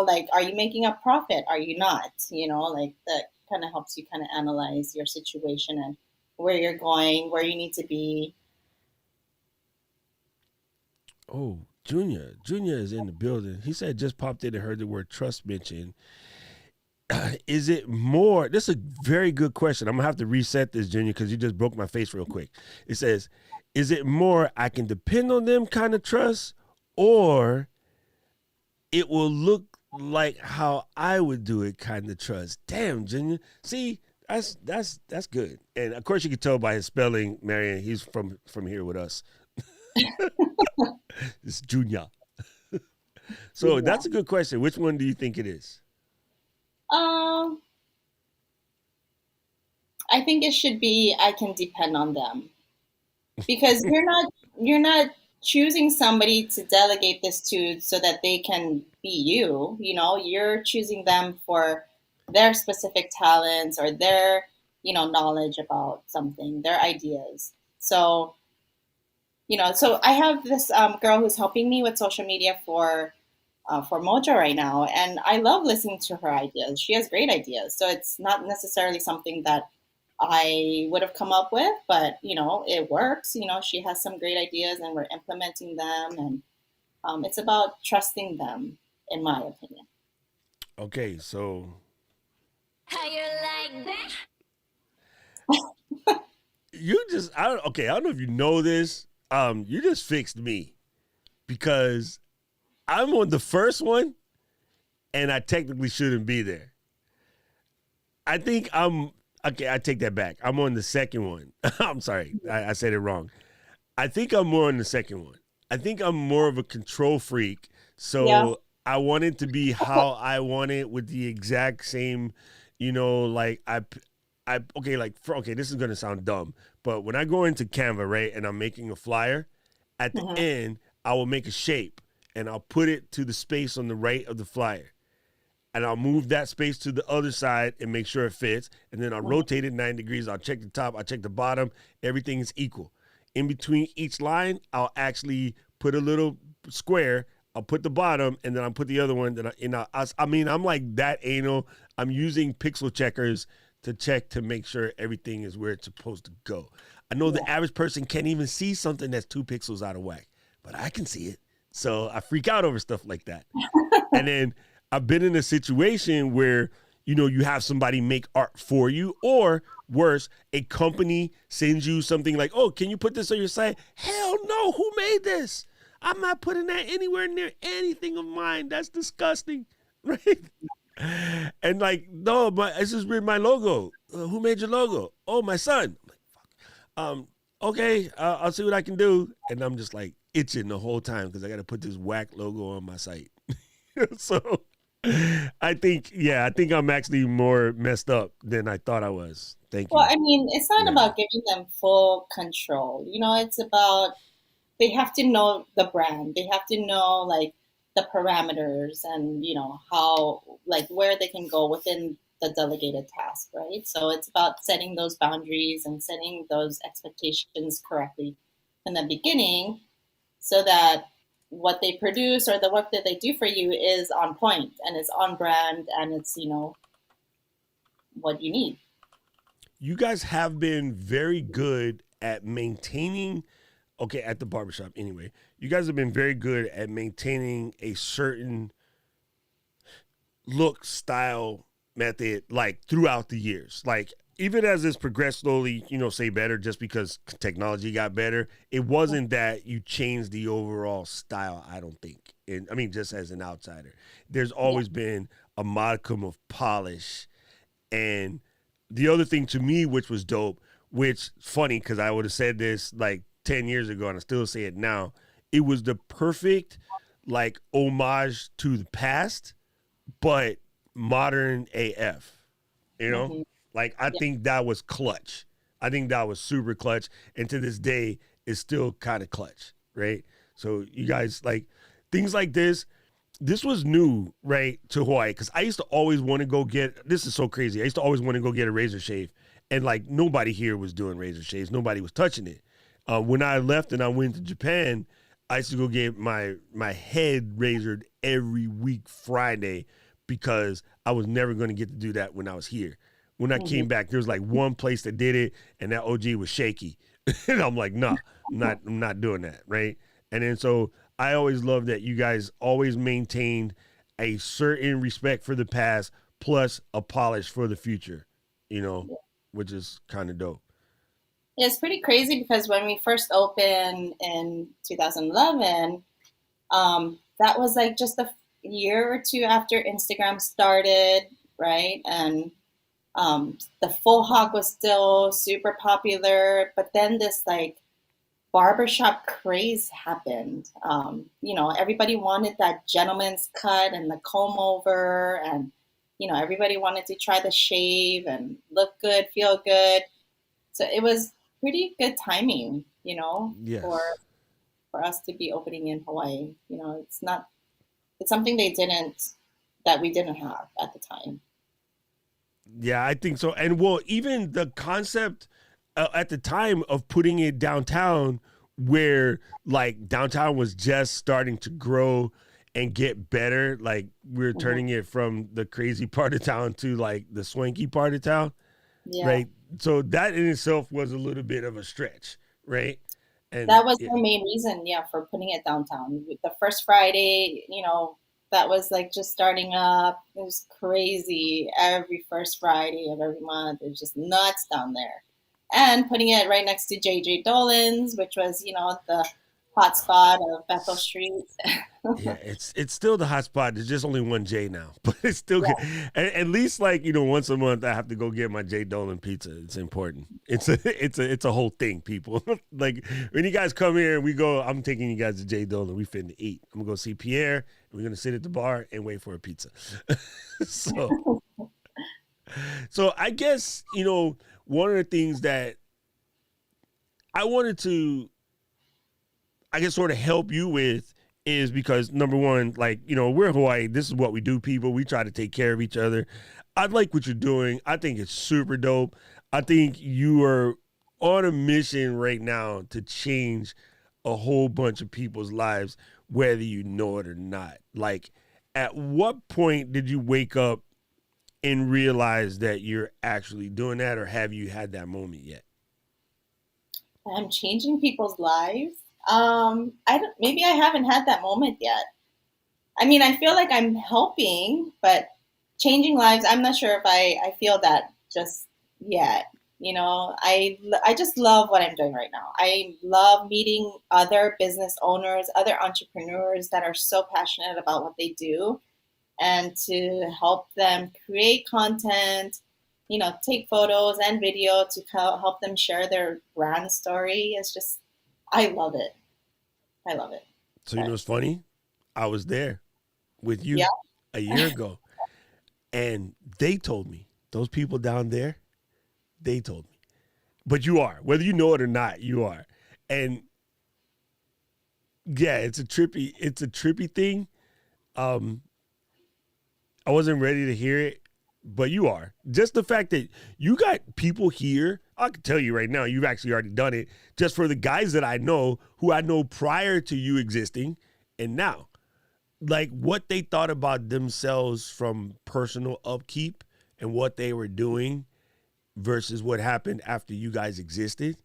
like, are you making a profit? Are you not? Like that kind of helps you kind of analyze your situation and where you're going, where you need to be. Oh, Junior is in the building. He said just popped in and heard the word trust mentioned. Is it more? This is a very good question. I'm gonna have to reset this, Junior, because you just broke my face real quick. It says, is it more I can depend on them kind of trust, or it will look like how I would do it kind of trust? Damn, Junior. See, that's good. And of course you can tell by his spelling, Marian, he's from here with us. It's Junior. So that's a good question. Which one do you think it is? I think it should be I can depend on them, because you're not choosing somebody to delegate this to so that they can be you. You're choosing them for their specific talents or their knowledge about something, their ideas. So so I have this girl who's helping me with social media for Mojo right now, and I love listening to her ideas. She has great ideas, so it's not necessarily something that I would have come up with, but it works. She has some great ideas, and we're implementing them, and it's about trusting them, in my opinion. Okay, so How you like that? I don't know if you know this. You just fixed me because I'm on the first one and I technically shouldn't be there. I think I take that back. I'm on the second one. I'm sorry. I said it wrong. I think I'm more on the second one. I think I'm more of a control freak. So I want it to be how I want it with the exact same, like this is going to sound dumb, but when I go into Canva, right, and I'm making a flyer, at the end, I will make a shape and I'll put it to the space on the right of the flyer. And I'll move that space to the other side and make sure it fits. And then I'll rotate it 9 degrees. I'll check the top. I'll check the bottom. Everything is equal. In between each line, I'll actually put a little square. I'll put the bottom, and then I'll put the other one. I'm like that anal. I'm using pixel checkers to check to make sure everything is where it's supposed to go. I know the average person can't even see something that's 2 pixels out of whack, but I can see it. So I freak out over stuff like that. And then I've been in a situation where, you have somebody make art for you, or worse, a company sends you something like, oh, can you put this on your site? Hell no, who made this? I'm not putting that anywhere near anything of mine. That's disgusting, right? And like, no, this is my logo. Who made your logo? Oh, my son. I'm like, fuck. Okay, I'll see what I can do. And I'm just like itching the whole time because I got to put this whack logo on my site. So I think I'm actually more messed up than I thought I was. Thank you. Well, I mean, it's not Yeah. about giving them full control. It's about they have to know the brand. They have to know like the parameters and how like where they can go within the delegated task, right? So it's about setting those boundaries and setting those expectations correctly in the beginning so that what they produce or the work that they do for you is on point and it's on brand and it's what you need. You guys have been very good at maintaining, okay, at the barbershop anyway, you guys have been very good at maintaining a certain look, style, method, like throughout the years. Like, even as it's progressed slowly, say better just because technology got better, it wasn't that you changed the overall style, I don't think. And I mean, just as an outsider, there's always been a modicum of polish. And the other thing to me, which was dope, which funny because I would have said this like 10 years ago and I still say it now, it was the perfect like homage to the past, but modern AF, Like, I think that was clutch. I think that was super clutch. And to this day, it's still kind of clutch, right? So you guys, like, things like this was new, right, to Hawaii. Because I used to always want to go get, this is so crazy. I used to always want to go get a razor shave. And, like, nobody here was doing razor shaves. Nobody was touching it. When I left and I went to Japan, I used to go get my head razored every week Friday because I was never going to get to do that when I was here. When I came back, there was like one place that did it, and that OG was shaky. And I'm like, nah, I'm not doing that, right? And then so I always loved that you guys always maintained a certain respect for the past plus a polish for the future, which is kind of dope. Yeah, it's pretty crazy because when we first opened in 2011, that was like just a year or two after Instagram started, right? And the full hog was still super popular, but then this like barbershop craze happened. Everybody wanted that gentleman's cut and the comb over, and everybody wanted to try the shave and look good, feel good. So it was pretty good timing, Yes. for us to be opening in Hawaii. It's something that we didn't have at the time. Yeah, I think so. And well, even the concept at the time of putting it downtown, where like downtown was just starting to grow and get better, like we're turning it from the crazy part of town to like the swanky part of town, right? So that in itself was a little bit of a stretch, right? And that was the main reason, for putting it downtown. The first Friday, that was like just starting up. It was crazy. Every first Friday of every month, it was just nuts down there. And putting it right next to JJ Dolan's, which was, the hot spot of Bethel Street. Yeah, it's still the hot spot. There's just only one J now, but it's still good. At least like once a month I have to go get my J Dolan pizza. It's important. It's a whole thing, people. Like when you guys come here and we go, I'm taking you guys to J Dolan. We finna eat. I'm gonna go see Pierre. And we're gonna sit at the bar and wait for a pizza. So I guess one of the things that I wanted to, I guess, sort of help you with is because number one, like, we're in Hawaii. This is what we do, people. We try to take care of each other. I like what you're doing. I think it's super dope. I think you are on a mission right now to change a whole bunch of people's lives, whether you know it or not. Like, at what point did you wake up and realize that you're actually doing that, or have you had that moment yet? I'm changing people's lives. Maybe I haven't had that moment yet. I mean, I feel like I'm helping, but changing lives, I'm not sure if I feel that just yet. You know, I just love what I'm doing right now. I love meeting other business owners, other entrepreneurs that are so passionate about what they do, and to help them create content, you know, take photos and video to help them share their brand story. It's just, I love it. I love it. So you know what's funny? I was there with Yeah. you a year ago, and they told me, those people down there, they told me. But you are, whether you know it or not, you are. And yeah, it's a trippy thing. Um, I wasn't ready to hear it, but you are. Just the fact that you got people here, I can tell you right now, you've actually already done it. Just for the guys that I know, who I know prior to you existing, and now, like what they thought about themselves from personal upkeep and what they were doing versus what happened after you guys existed.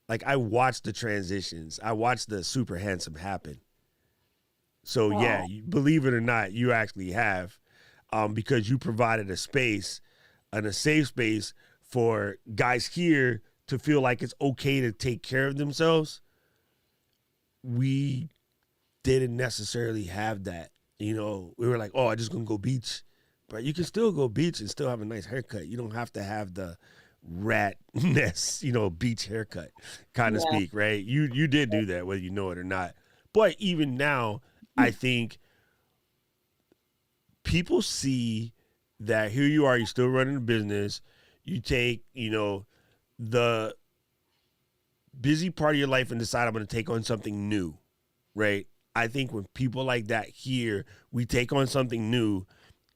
Like I watched the transitions. I watched the super handsome happen. So yeah, believe it or not, you actually have, because you provided a space and a safe space for guys here to feel like it's okay to take care of themselves. We didn't necessarily have that. You know, we were like, oh, I just gonna go beach. But you can still go beach and still have a nice haircut. You don't have to have the ratness, you know, beach haircut, kind of Yeah. speak, right? You did do that, whether you know it or not. But even now, I think people see that here you are, you're still running a business. You take, you know, the busy part of your life and decide I'm going to take on something new, right? I think when people like that here, we take on something new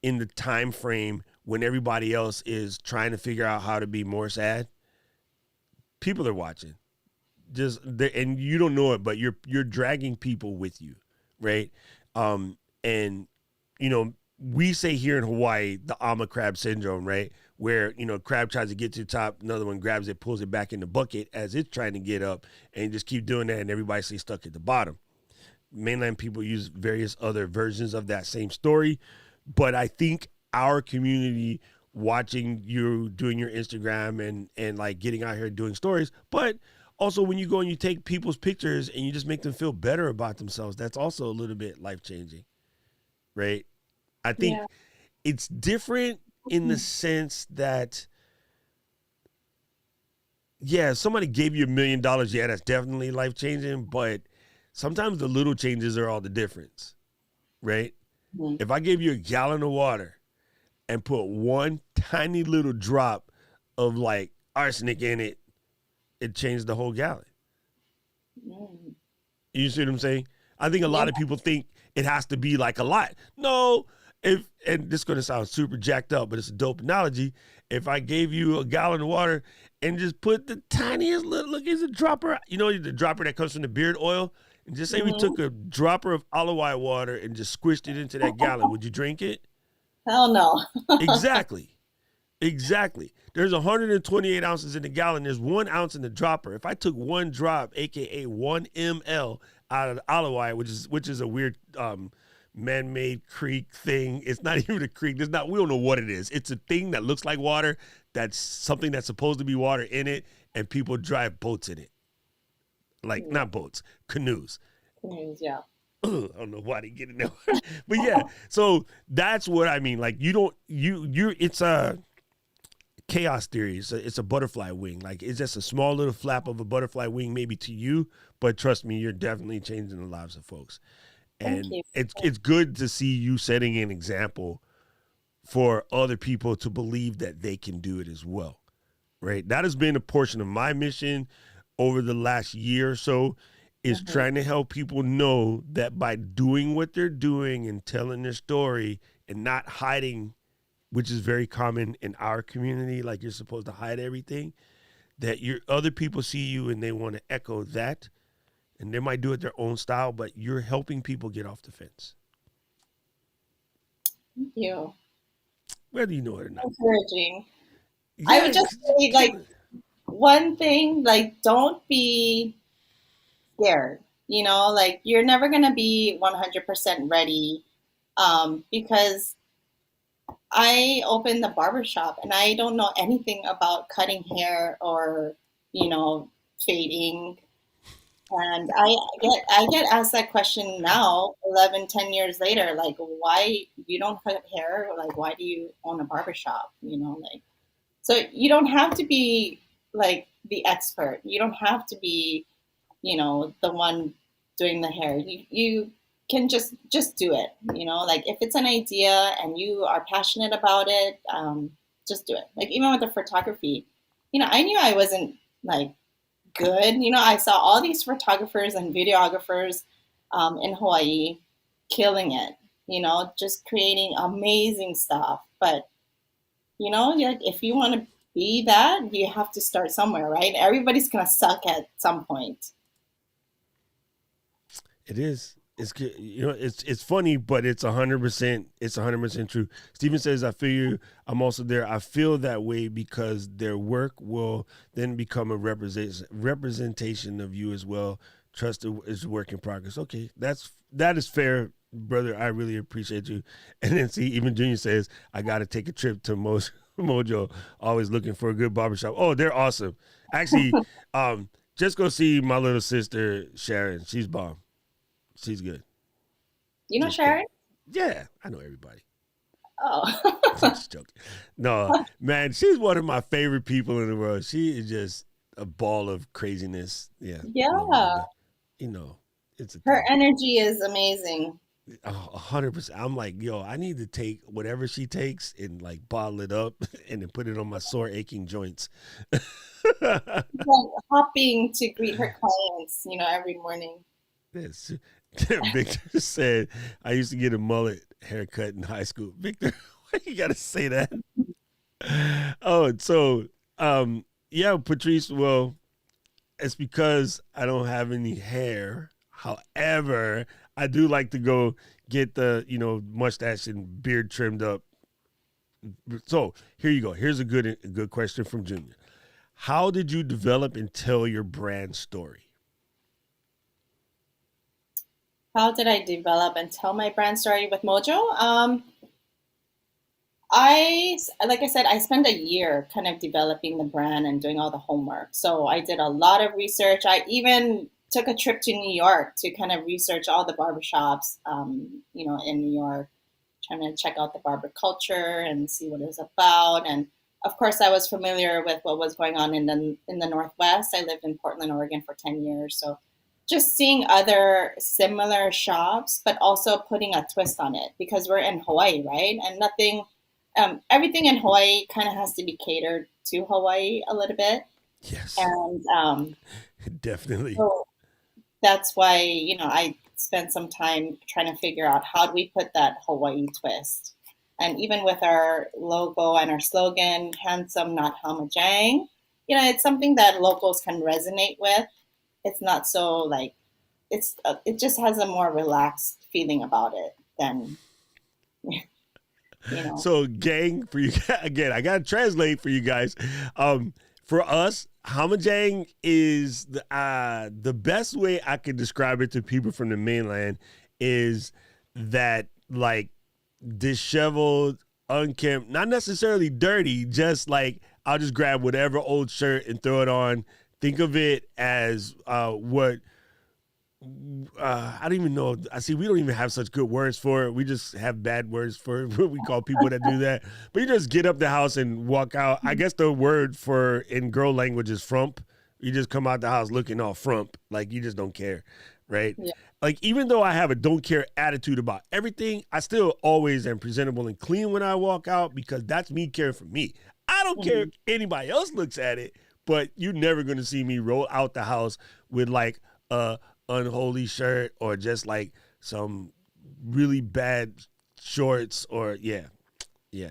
in the time frame when everybody else is trying to figure out how to be more sad. People are watching, and you don't know it, but you're dragging people with you, right? And you know, we say here in Hawaii the ama crab syndrome, right? Where, you know, crab tries to get to the top, another one grabs it, pulls it back in the bucket as it's trying to get up, and just keep doing that, and everybody stays stuck at the bottom. Mainland people use various other versions of that same story, but I think our community watching you doing your Instagram and like getting out here doing stories, but also when you go and you take people's pictures and you just make them feel better about themselves, that's also a little bit life changing, right? I think Yeah. it's different in the sense that, yeah, if somebody gave you $1 million, yeah, that's definitely life changing, but sometimes the little changes are all the difference, right? Mhm. If I gave you a gallon of water and put one tiny little drop of like arsenic in it, it changed the whole gallon. Mm. You see what I'm saying? I think a Yeah. lot of people think it has to be like a lot. No, and this is going to sound super jacked up, but it's a dope analogy. If I gave you a gallon of water and just put the tiniest little, look, it's a dropper, you know, the dropper that comes from the beard oil, and just say we took a dropper of olive oil water and just squished it into that gallon, would you drink it? Hell no. Exactly. Exactly. There's 128 ounces in the gallon. There's 1 ounce in the dropper. If I took one drop, aka 1 ml, out of the olive oil, which is a weird man-made creek thing. It's not even a creek. There's not. We don't know what it is. It's a thing that looks like water. That's something that's supposed to be water in it, and people drive boats in it. Like not boats, canoes. Yeah. I don't know why they get in there, but yeah. So that's what I mean. Like you don't you. It's a chaos theory. It's a butterfly wing. Like it's just a small little flap of a butterfly wing, maybe to you, but trust me, you're definitely changing the lives of folks. Thank And you. it's good to see you setting an example for other people to believe that they can do it as well. Right? That has been a portion of my mission over the last year or so, is trying to help people know that by doing what they're doing and telling their story and not hiding, which is very common in our community, like you're supposed to hide everything, that your other people see you and they want to echo that, and they might do it their own style, but you're helping people get off the fence, Thank you. whether you know it or not. Encouraging. I Yeah, would just say, like, one thing, like, don't be scared. You know, like, you're never going to be 100% ready, because I opened the barbershop and I don't know anything about cutting hair or, fading. And I get asked that question now, 11, 10 years later, like, why you don't cut hair? Like, why do you own a barbershop? So you don't have to be like the expert. You don't have to be, the one doing the hair. You can just do it. Like if it's an idea and you are passionate about it, just do it. Like even with the photography, I knew I wasn't like good. I saw all these photographers and videographers in Hawaii killing it. Just creating amazing stuff. But like if you want to be that, you have to start somewhere, right? Everybody's gonna suck at some point. It is. It's good. It's funny, but it's 100%. It's 100% true. Steven says, "I feel you. I'm also there. I feel that way because their work will then become a representation of you as well. Trust is a work in progress." Okay, that is fair, brother. I really appreciate you. And then see, even Junior says, "I got to take a trip to Mojo. Always looking for a good barbershop." Oh, they're awesome. Actually, just go see my little sister Sharon. She's bomb. She's good. You know Sharon? Yeah, I know everybody. Oh. Just joking. No, man, she's one of my favorite people in the world. She is just a ball of craziness. Yeah. Yeah. It's her energy is amazing. 100%. I'm like, yo, I need to take whatever she takes and like bottle it up and then put it on my sore aching joints. Like hopping to greet her clients, every morning. Yes. Victor said, "I used to get a mullet haircut in high school." Victor, why you gotta say that? Oh, so yeah, Patrice, well, it's because I don't have any hair. However, I do like to go get the, mustache and beard trimmed up. So here you go. Here's a good question from Junior. How did you develop and tell your brand story? How did I develop and tell my brand story with Mojo? Like I said, I spent a year kind of developing the brand and doing all the homework. So I did a lot of research. I even took a trip to New York to kind of research all the barbershops, in New York, trying to check out the barber culture and see what it was about. And of course, I was familiar with what was going on in the Northwest. I lived in Portland, Oregon for 10 years. So just seeing other similar shops, but also putting a twist on it because we're in Hawaii, right? And everything in Hawaii kind of has to be catered to Hawaii a little bit. Yes. And definitely. So that's why, I spent some time trying to figure out how do we put that Hawaii twist. And even with our logo and our slogan, handsome, not hamajang, it's something that locals can resonate with. It's not so like it just has a more relaxed feeling about it than So gang, for you again, I gotta translate for you guys. For us, hamajang is the best way I could describe it to people from the mainland is that like disheveled, unkempt, not necessarily dirty, just like I'll just grab whatever old shirt and throw it on. Think of it as what I don't even know. I see we don't even have such good words for it. We just have bad words for what we call people that do that. But you just get up the house and walk out. I guess the word for in girl language is frump. You just come out the house looking all frump, like you just don't care, right? Yeah. Like even though I have a don't care attitude about everything, I still always am presentable and clean when I walk out because that's me caring for me. I don't care if anybody else looks at it, but you're never going to see me roll out the house with like a unholy shirt or just like some really bad shorts or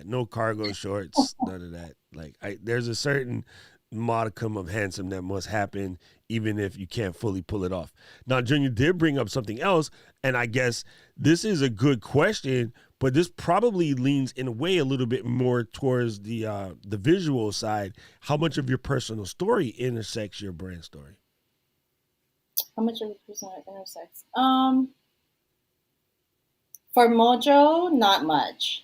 no cargo shorts, none of that. Like there's a certain modicum of handsome that must happen even if you can't fully pull it off. Now Junior did bring up something else, and I guess this is a good question, but this probably leans in a way a little bit more towards the visual side. How much of your personal story intersects your brand story? How much of a personal intersects? For Mojo, not much.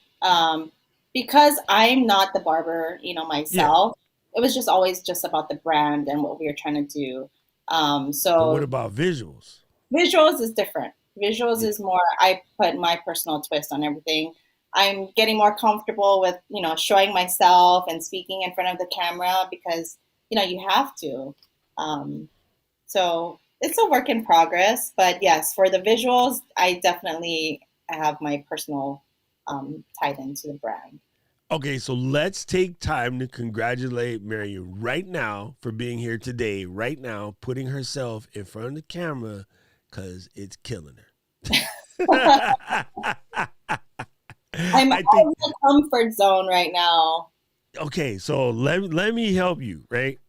because I'm not the barber, Yeah. myself, it was just always just about the brand and what we were trying to do. But what So about visuals? visuals is different. Visuals Yeah. is more, I put my personal twist on everything. I'm getting more comfortable with, showing myself and speaking in front of the camera because, you have to. Um, so it's a work in progress. But yes, for the visuals, I definitely have my personal tied into the brand. Okay, so let's take time to congratulate Marian right now for being here today, right now, putting herself in front of the camera because it's killing her. I'm I out think, of the comfort zone right now. okay, so let me help you, right?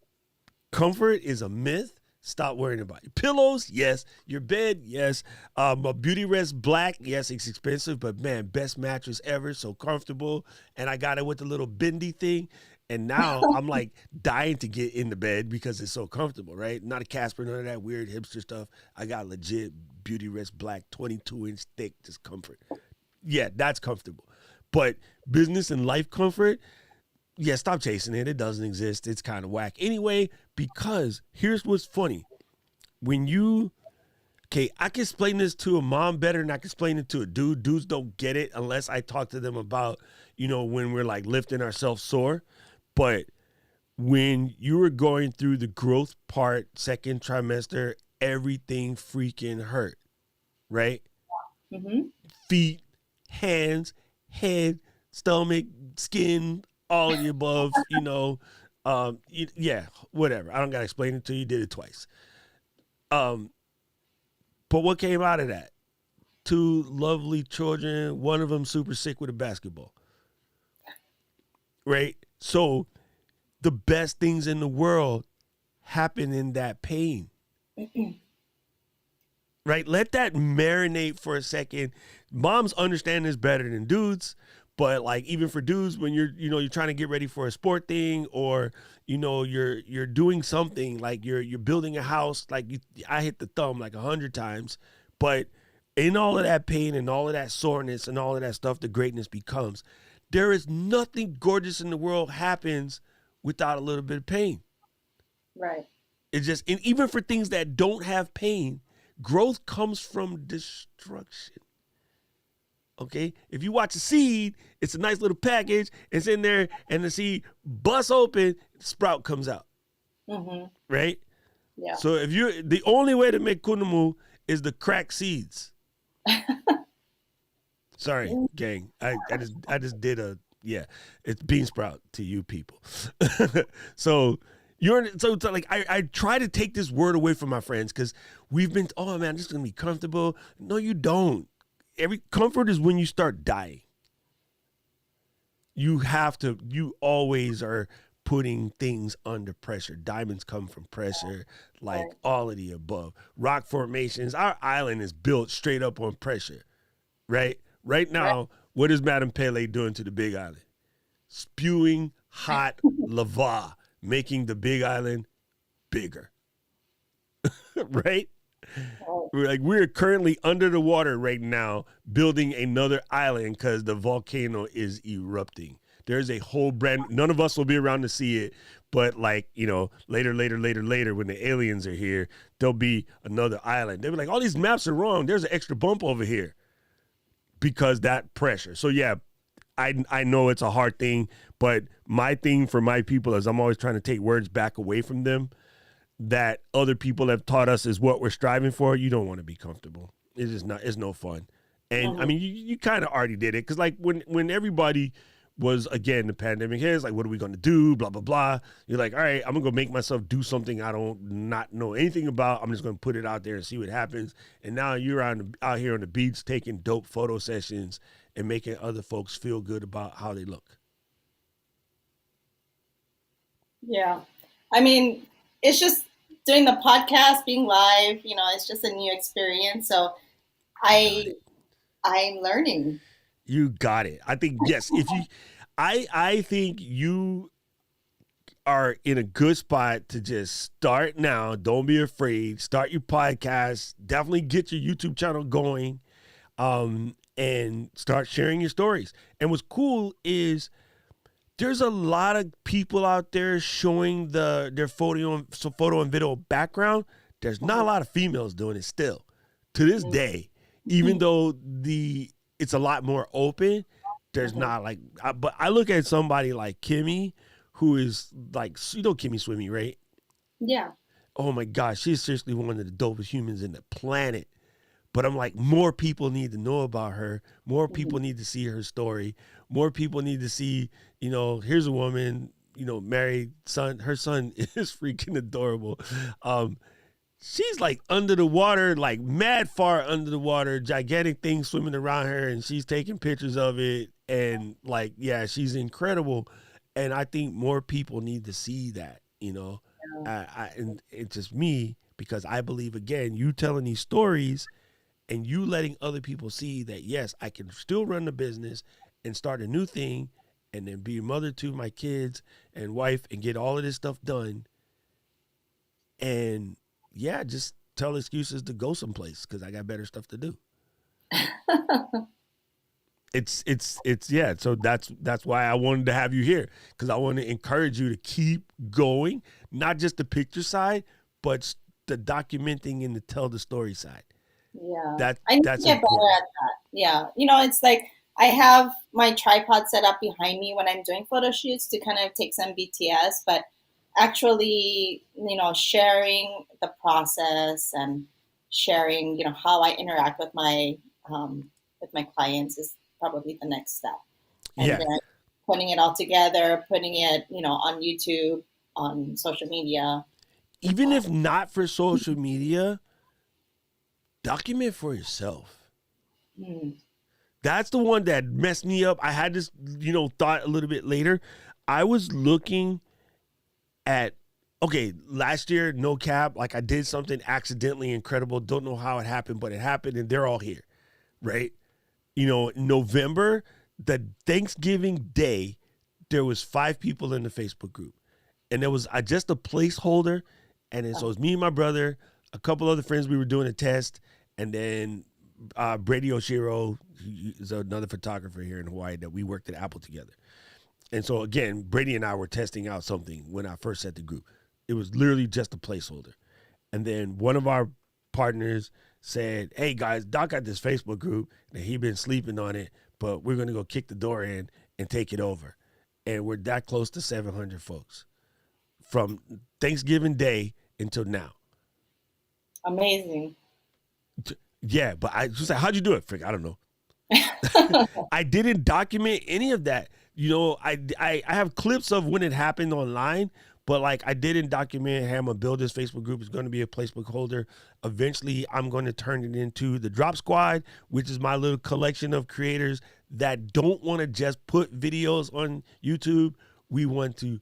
Comfort is a myth. Stop worrying about your pillows. Yes. Your bed. Yes. A Beauty Rest Black. Yes, it's expensive, but man, best mattress ever. So comfortable. And I got it with the little bendy thing. And now I'm like dying to get in the bed because it's so comfortable, right? Not a Casper, none of that weird hipster stuff. I got legit Beauty Rest Black, 22-inch thick, just comfort. Yeah, that's comfortable. But business and life comfort, yeah, stop chasing it. It doesn't exist. It's kind of whack. Anyway, because here's what's funny. When you, okay, I can explain this to a mom better than I can explain it to a dude. Dudes don't get it unless I talk to them about, when we're like lifting ourselves sore. But when you were going through the growth part, second trimester, everything freaking hurt, right? Hmm. Feet, hands, head, stomach, skin, all of the above, yeah, whatever. I don't gotta explain it to you. You did it twice. Um, but what came out of that? Two lovely children. One of them super sick with a basketball. Right. So the best things in the world happen in that pain. Right. Let that marinate for a second. Moms understand this better than dudes. But like even for dudes, when you're trying to get ready for a sport thing, or you're doing something like you're building a house, like I hit the thumb like 100 times, but in all of that pain and all of that soreness and all of that stuff, the greatness becomes. There is nothing gorgeous in the world happens without a little bit of pain. Right. It's just, and even for things that don't have pain, growth comes from destruction. Okay, if you watch a seed, it's a nice little package. It's in there, and the seed busts open, sprout comes out. Hmm. Right. Yeah. So if you, the only way to make kunumu is the crack seeds. Sorry, gang. I just did it's bean sprout to you people. So it's like I try to take this word away from my friends because we've been, oh man, this is gonna be comfortable. No, you don't. Every comfort is when you start dying. You always are putting things under pressure. Diamonds come from pressure, like all of the above. Rock formations, our island is built straight up on pressure, right? Right now, what is Madame Pele doing to the Big Island? Spewing hot lava, making the Big Island bigger, right? We're currently under the water right now, building another island because the volcano is erupting. There's a whole none of us will be around to see it, but later, when the aliens are here, there'll be another island. They'll be like, all these maps are wrong. There's an extra bump over here because that pressure. So yeah, I know it's a hard thing, but my thing for my people is I'm always trying to take words back away from them that other people have taught us is what we're striving for. You don't want to be comfortable. It's just not, it's no fun. And I mean, you kind of already did it. Cause like when everybody was, again, the pandemic hits, like, what are we going to do? Blah, blah, blah. You're like, all right, I'm gonna go make myself do something I don't not know anything about. I'm just going to put it out there and see what happens. And now you're out here on the beach, taking dope photo sessions and making other folks feel good about how they look. Yeah. I mean, it's just doing the podcast, being live, it's just a new experience. So I I'm learning. You got it. I think, yes, if you, I think you are in a good spot to just start now. Don't be afraid. Start your podcast. Definitely get your YouTube channel going. and start sharing your stories. And what's cool is there's a lot of people out there showing their photo and video background. There's not a lot of females doing it still to this day, even though it's a lot more open. There's not like, but I look at somebody like Kimmy, who is like, you know, Kimmy Swimming, right? Yeah. Oh my gosh, she's seriously one of the dopest humans in the planet. But I'm like, more people need to know about her. More people need to see her story. More people need to see, you know, here's a woman, you know, married son. Her son is freaking adorable. She's like under the water, like mad far under the water, gigantic things swimming around her, and she's taking pictures of it. And like, yeah, she's incredible. And I think more people need to see that, you know. And it's just me, because I believe, again, you telling these stories and you letting other people see that, yes, I can still run the business and start a new thing and then be a mother to my kids and wife and get all of this stuff done. And yeah, just tell excuses to go someplace because I got better stuff to do. It's yeah. So that's why I wanted to have you here, because I want to encourage you to keep going, not just the picture side, but the documenting and the tell the story side. Yeah. I need to get important. better at that. Yeah. You know, it's like I have my tripod set up behind me when I'm doing photo shoots to kind of take some BTS, but actually, you know, sharing the process and sharing, you know, how I interact with my clients is probably the next step. And Yeah. then putting it all together, putting it, you know, on YouTube, on social media. Even if not for social media, document for yourself. That's the one that messed me up. I had this, you know, thought a little bit later. I was looking at, okay, last year, no cap, like I did something accidentally incredible. Don't know how it happened, but it happened, and they're all here, right? You know, in November, the Thanksgiving day, there was 5 people in the Facebook group, and there was just a placeholder, and then so it was me and my brother, a couple other friends. We were doing a test, and then Brady Oshiro is another photographer here in Hawaii that we worked at Apple together. And so again, Brady and I were testing out something when I first set the group. It was literally just a placeholder. And then one of our partners said, hey guys, Doc got this Facebook group and he been sleeping on it, but we're going to go kick the door in and take it over. And we're that close to 700 folks from Thanksgiving Day until now. Amazing. Yeah, but I just like, how'd you do it? Frick, I don't know. I didn't document any of that. You know, I have clips of when it happened online, but like I didn't document, hey, I'm gonna build this Facebook group. It's gonna be a Facebook holder. Eventually, I'm going to turn it into the Drop Squad, which is my little collection of creators that don't want to just put videos on YouTube. We want to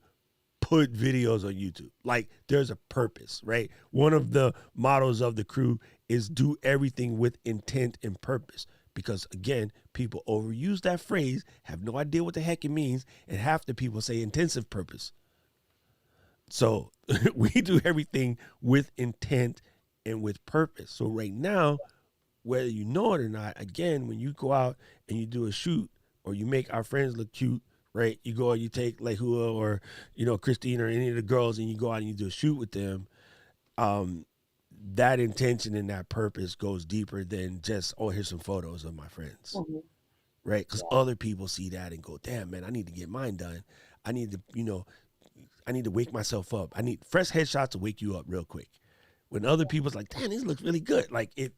put videos on YouTube. Like there's a purpose, right? One of the mottos of the crew is do everything with intent and purpose. Because again, people overuse that phrase, have no idea what the heck it means, and half the people say intensive purpose. So we do everything with intent and with purpose. So right now, whether you know it or not, again, when you go out and you do a shoot or you make our friends look cute, right? You go and you take Lehua or, you know, Christine or any of the girls and you go out and you do a shoot with them. That intention and that purpose goes deeper than just, oh, here's some photos of my friends, right? Because other people see that and go, damn, man, I need to get mine done. I need to, you know, I need to wake myself up. I need fresh headshots to wake you up real quick. When other people's like, damn, this looks really good. Like it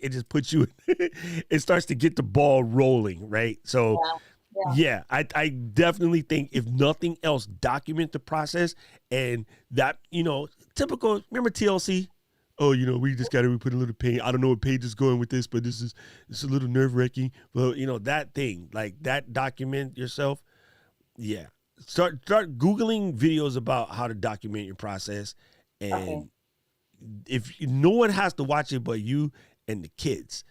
just puts you, it starts to get the ball rolling, right? So yeah, I definitely think if nothing else, document the process. And that, you know, typical, remember TLC? Oh, you know, we just got to put a little paint. I don't know what page is going with this, but this is a little nerve-wracking. Well, you know, that thing, like that, document yourself. Yeah. Start Googling videos about how to document your process. And if no one has to watch it but you and the kids,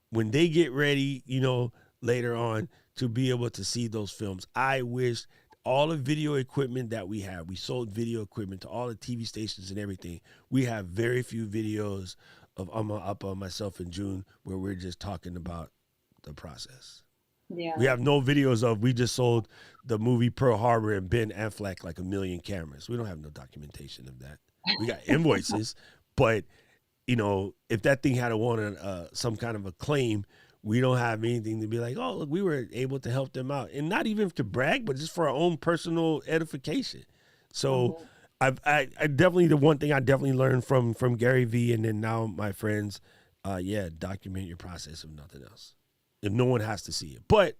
when they get ready, you know, later on to be able to see those films. I wish all the video equipment that we have, we sold video equipment to all the TV stations and everything. We have very few videos of myself and June where we're just talking about the process. Yeah. We have no videos of, we just sold the movie Pearl Harbor and Ben Affleck like 1 million cameras. We don't have no documentation of that. We got invoices, but you know, if that thing had won some kind of acclaim, we don't have anything to be like, oh, look, we were able to help them out. And not even to brag, but just for our own personal edification. So I definitely, the one thing I definitely learned from Gary Vee and then now my friends, document your process if nothing else. If no one has to see it. But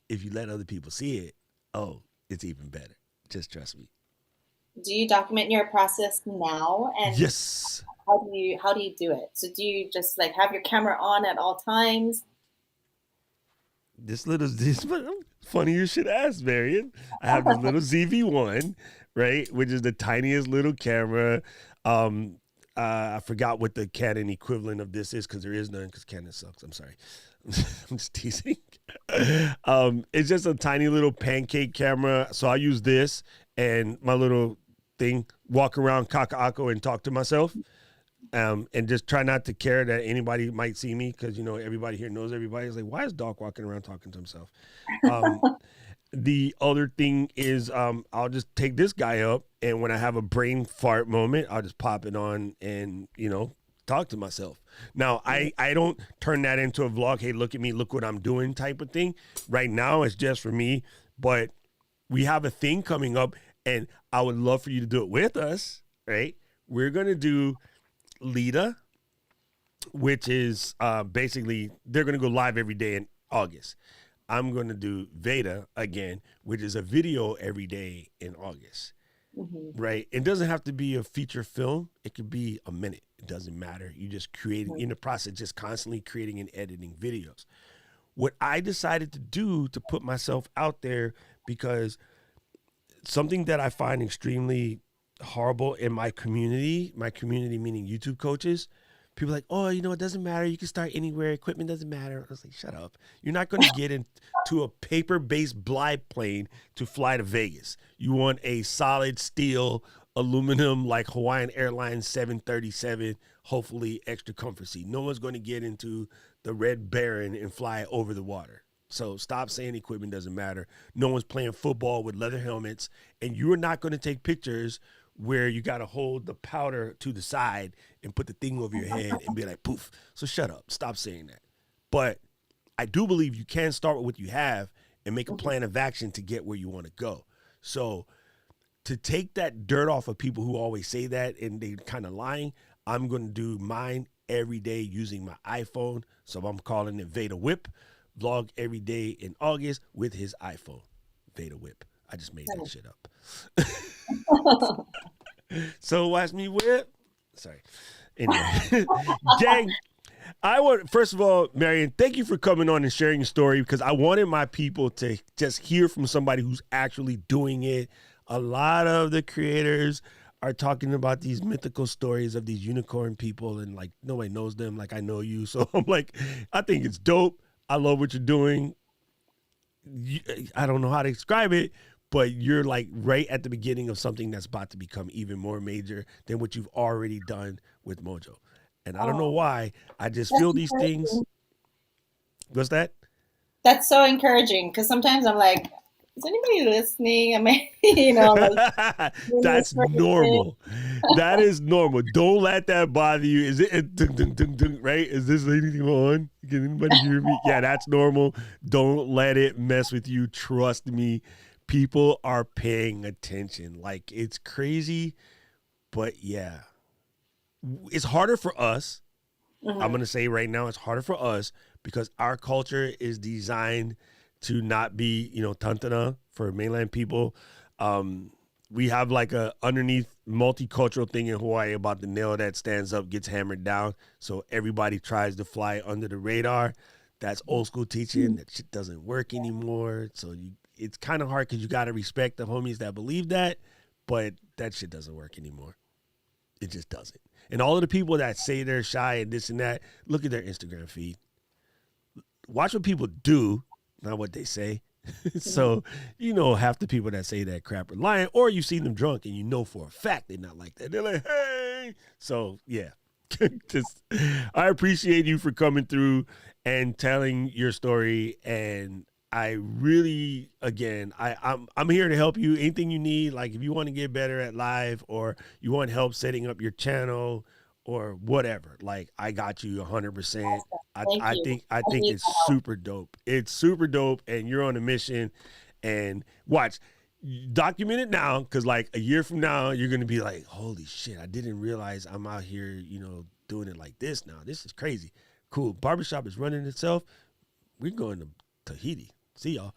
if you let other people see it, oh, it's even better. Just trust me. Do you document your process now? And yes. How do you do it? So do you just like have your camera on at all times? This funny you should ask, Marian. I have this little ZV-1, right, which is the tiniest little camera. I forgot what the Canon equivalent of this is because there is none because Canon sucks. I'm sorry. I'm just teasing. It's just a tiny little pancake camera. So I use this and my little thing, walk around Kaka'ako and talk to myself. And just try not to care that anybody might see me because, you know, everybody here knows everybody. It's like, why is Doc walking around talking to himself? The other thing is I'll just take this guy up, and when I have a brain fart moment, I'll just pop it on and, you know, talk to myself. Now, I don't turn that into a vlog, hey, look at me, look what I'm doing type of thing. Right now, it's just for me, but we have a thing coming up, and I would love for you to do it with us, right? We're going to do Lita, which is basically they're going to go live every day in August. I'm going to do Veda again, which is a video every day in August, right? It doesn't have to be a feature film. It could be a minute. It doesn't matter. You just creating in the process, just constantly creating and editing videos. What I decided to do to put myself out there, because something that I find extremely horrible in my community meaning YouTube coaches, people are like, oh, you know, it doesn't matter. You can start anywhere. Equipment doesn't matter. I was like, shut up. You're not going to get into a paper-based biplane to fly to Vegas. You want a solid steel, aluminum, like Hawaiian Airlines 737, hopefully extra comfort seat. No one's going to get into the Red Baron and fly over the water. So stop saying equipment doesn't matter. No one's playing football with leather helmets, and you're not going to take pictures where you got to hold the powder to the side and put the thing over your head and be like, poof. So shut up. Stop saying that. But I do believe you can start with what you have and make a plan of action to get where you want to go. So to take that dirt off of people who always say that and they kind of lying, I'm going to do mine every day using my iPhone. So I'm calling it Veda Whip. Vlog every day in August with his iPhone. Veda Whip. I just made that shit up. So watch me whip. Sorry. Anyway, gang, first of all, Marian, thank you for coming on and sharing your story, because I wanted my people to just hear from somebody who's actually doing it. A lot of the creators are talking about these mythical stories of these unicorn people, and like nobody knows them like I know you. So I'm like, I think it's dope. I love what you're doing. I don't know how to describe it, but you're like right at the beginning of something that's about to become even more major than what you've already done with Mojo. And I don't know why. I just feel these things. What's that? That's so encouraging, because sometimes I'm like, is anybody listening? I mean, you know, like, that's normal. That is normal. Don't let that bother you. Is it dun, dun, dun, dun, right? Is this anything on? Can anybody hear me? Yeah, that's normal. Don't let it mess with you. Trust me. People are paying attention. Like, it's crazy, but yeah. It's harder for us. I'm going to say right now, it's harder for us because our culture is designed to not be, you know, tantana for mainland people. We have like a underneath multicultural thing in Hawaii about the nail that stands up gets hammered down. So everybody tries to fly under the radar. That's old school teaching. That shit doesn't work anymore. So it's kind of hard because you got to respect the homies that believe that, but that shit doesn't work anymore. It just doesn't. And all of the people that say they're shy and this and that, look at their Instagram feed. Watch what people do, not what they say. So, you know, half the people that say that crap are lying, or you see them drunk and you know for a fact they're not like that. They're like, hey. So, yeah. Just, I appreciate you for coming through and telling your story. And I really, again, I'm here to help you. Anything you need, like if you want to get better at live or you want help setting up your channel or whatever, like I got you 100%. I think it's super dope. It's super dope, and you're on a mission. And watch, document it now, because like a year from now, you're gonna be like, holy shit, I didn't realize I'm out here, doing it like this now. This is crazy. Cool. Barbershop is running itself. We're going to Tahiti. See y'all.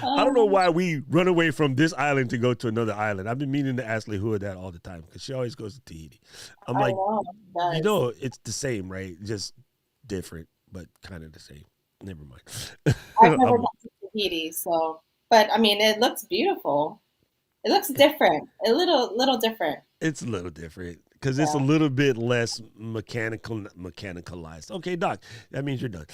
I don't know why we run away from this island to go to another island. I've been meaning to ask Lehua that all the time because she always goes to Tahiti. I'm like, it's the same, right? Just different, but kind of the same. Never mind. I've never been to Tahiti, but I mean, it looks beautiful. It looks different, a little different. It's a little different because it's a little bit less mechanicalized. Okay, Doc, that means you're done.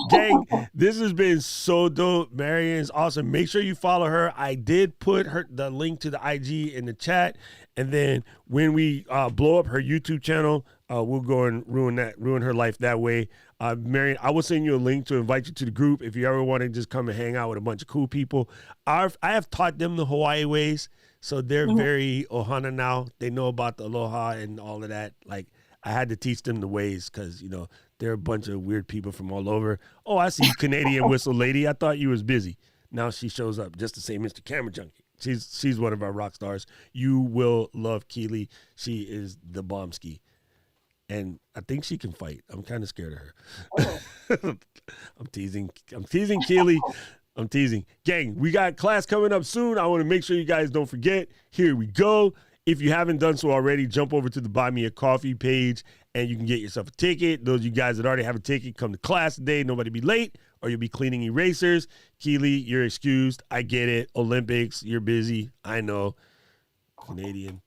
Gang, this has been so dope. Marian's awesome. Make sure you follow her. I did put the link to the IG in the chat, and then when we blow up her YouTube channel, we'll go and ruin her life that way. Marian, I will send you a link to invite you to the group if you ever want to just come and hang out with a bunch of cool people. I have taught them the Hawaii ways. So they're very ohana now. They know about the aloha and all of that. Like, I had to teach them the ways because, they're a bunch of weird people from all over. Oh, I see Canadian whistle lady. I thought you was busy. Now she shows up just to say Mr. Camera Junkie. She's one of our rock stars. You will love Keely. She is the bomb ski. And I think she can fight. I'm kind of scared of her. Oh. I'm teasing Keely. I'm teasing. Gang, we got class coming up soon. I want to make sure you guys don't forget. Here we go. If you haven't done so already, jump over to the Buy Me a Coffee page and you can get yourself a ticket. Those of you guys that already have a ticket, come to class today. Nobody be late or you'll be cleaning erasers. Keely, you're excused. I get it. Olympics, you're busy. I know. Canadian.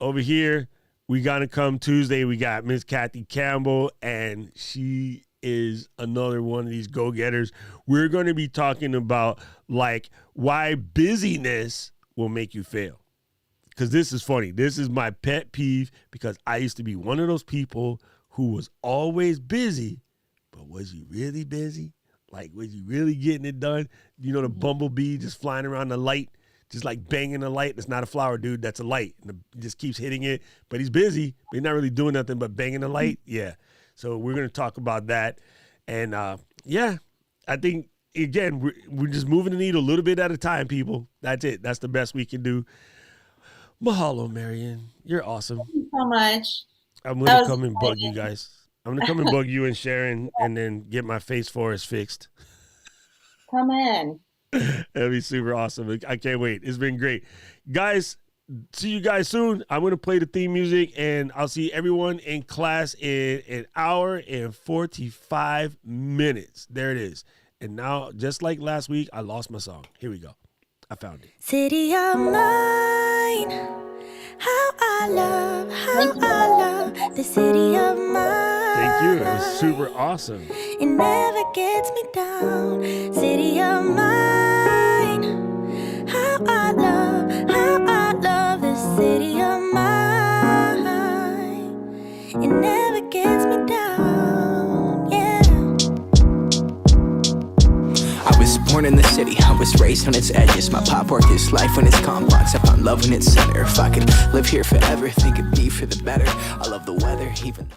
Over here, we got to come Tuesday. We got Miss Kathy Campbell, and she is another one of these go-getters. We're going to be talking about like why busyness will make you fail. Because this is funny. This is my pet peeve because I used to be one of those people who was always busy, but was you really busy? Like, was you really getting it done? The bumblebee just flying around the light, just like banging the light. It's not a flower, dude. That's a light. And he just keeps hitting it, but he's busy. But he's not really doing nothing but banging the light. Yeah. So we're going to talk about that. And, I think, again, we're just moving the needle a little bit at a time, people. That's it. That's the best we can do. Mahalo, Marian. You're awesome. Thank you so much. I'm going to come and bug you guys. I'm going to come and bug you and Sharon and then get my face forest fixed. Come in. That'll be super awesome. I can't wait. It's been great. Guys, see you guys soon. I'm going to play the theme music, and I'll see everyone in class in an hour and 45 minutes. There it is. And now, just like last week, I lost my song. Here we go. I found it. City of mine, how I love the city of mine. Thank you. It was super awesome. It never gets me down. City of mine, how I love the city of mine. It never gets me down, yeah. I was born in the city, I was raised on its edges. My pop worked his life when its confines. I found love in its center. If I could live here forever, think it'd be for the better. I love the weather, even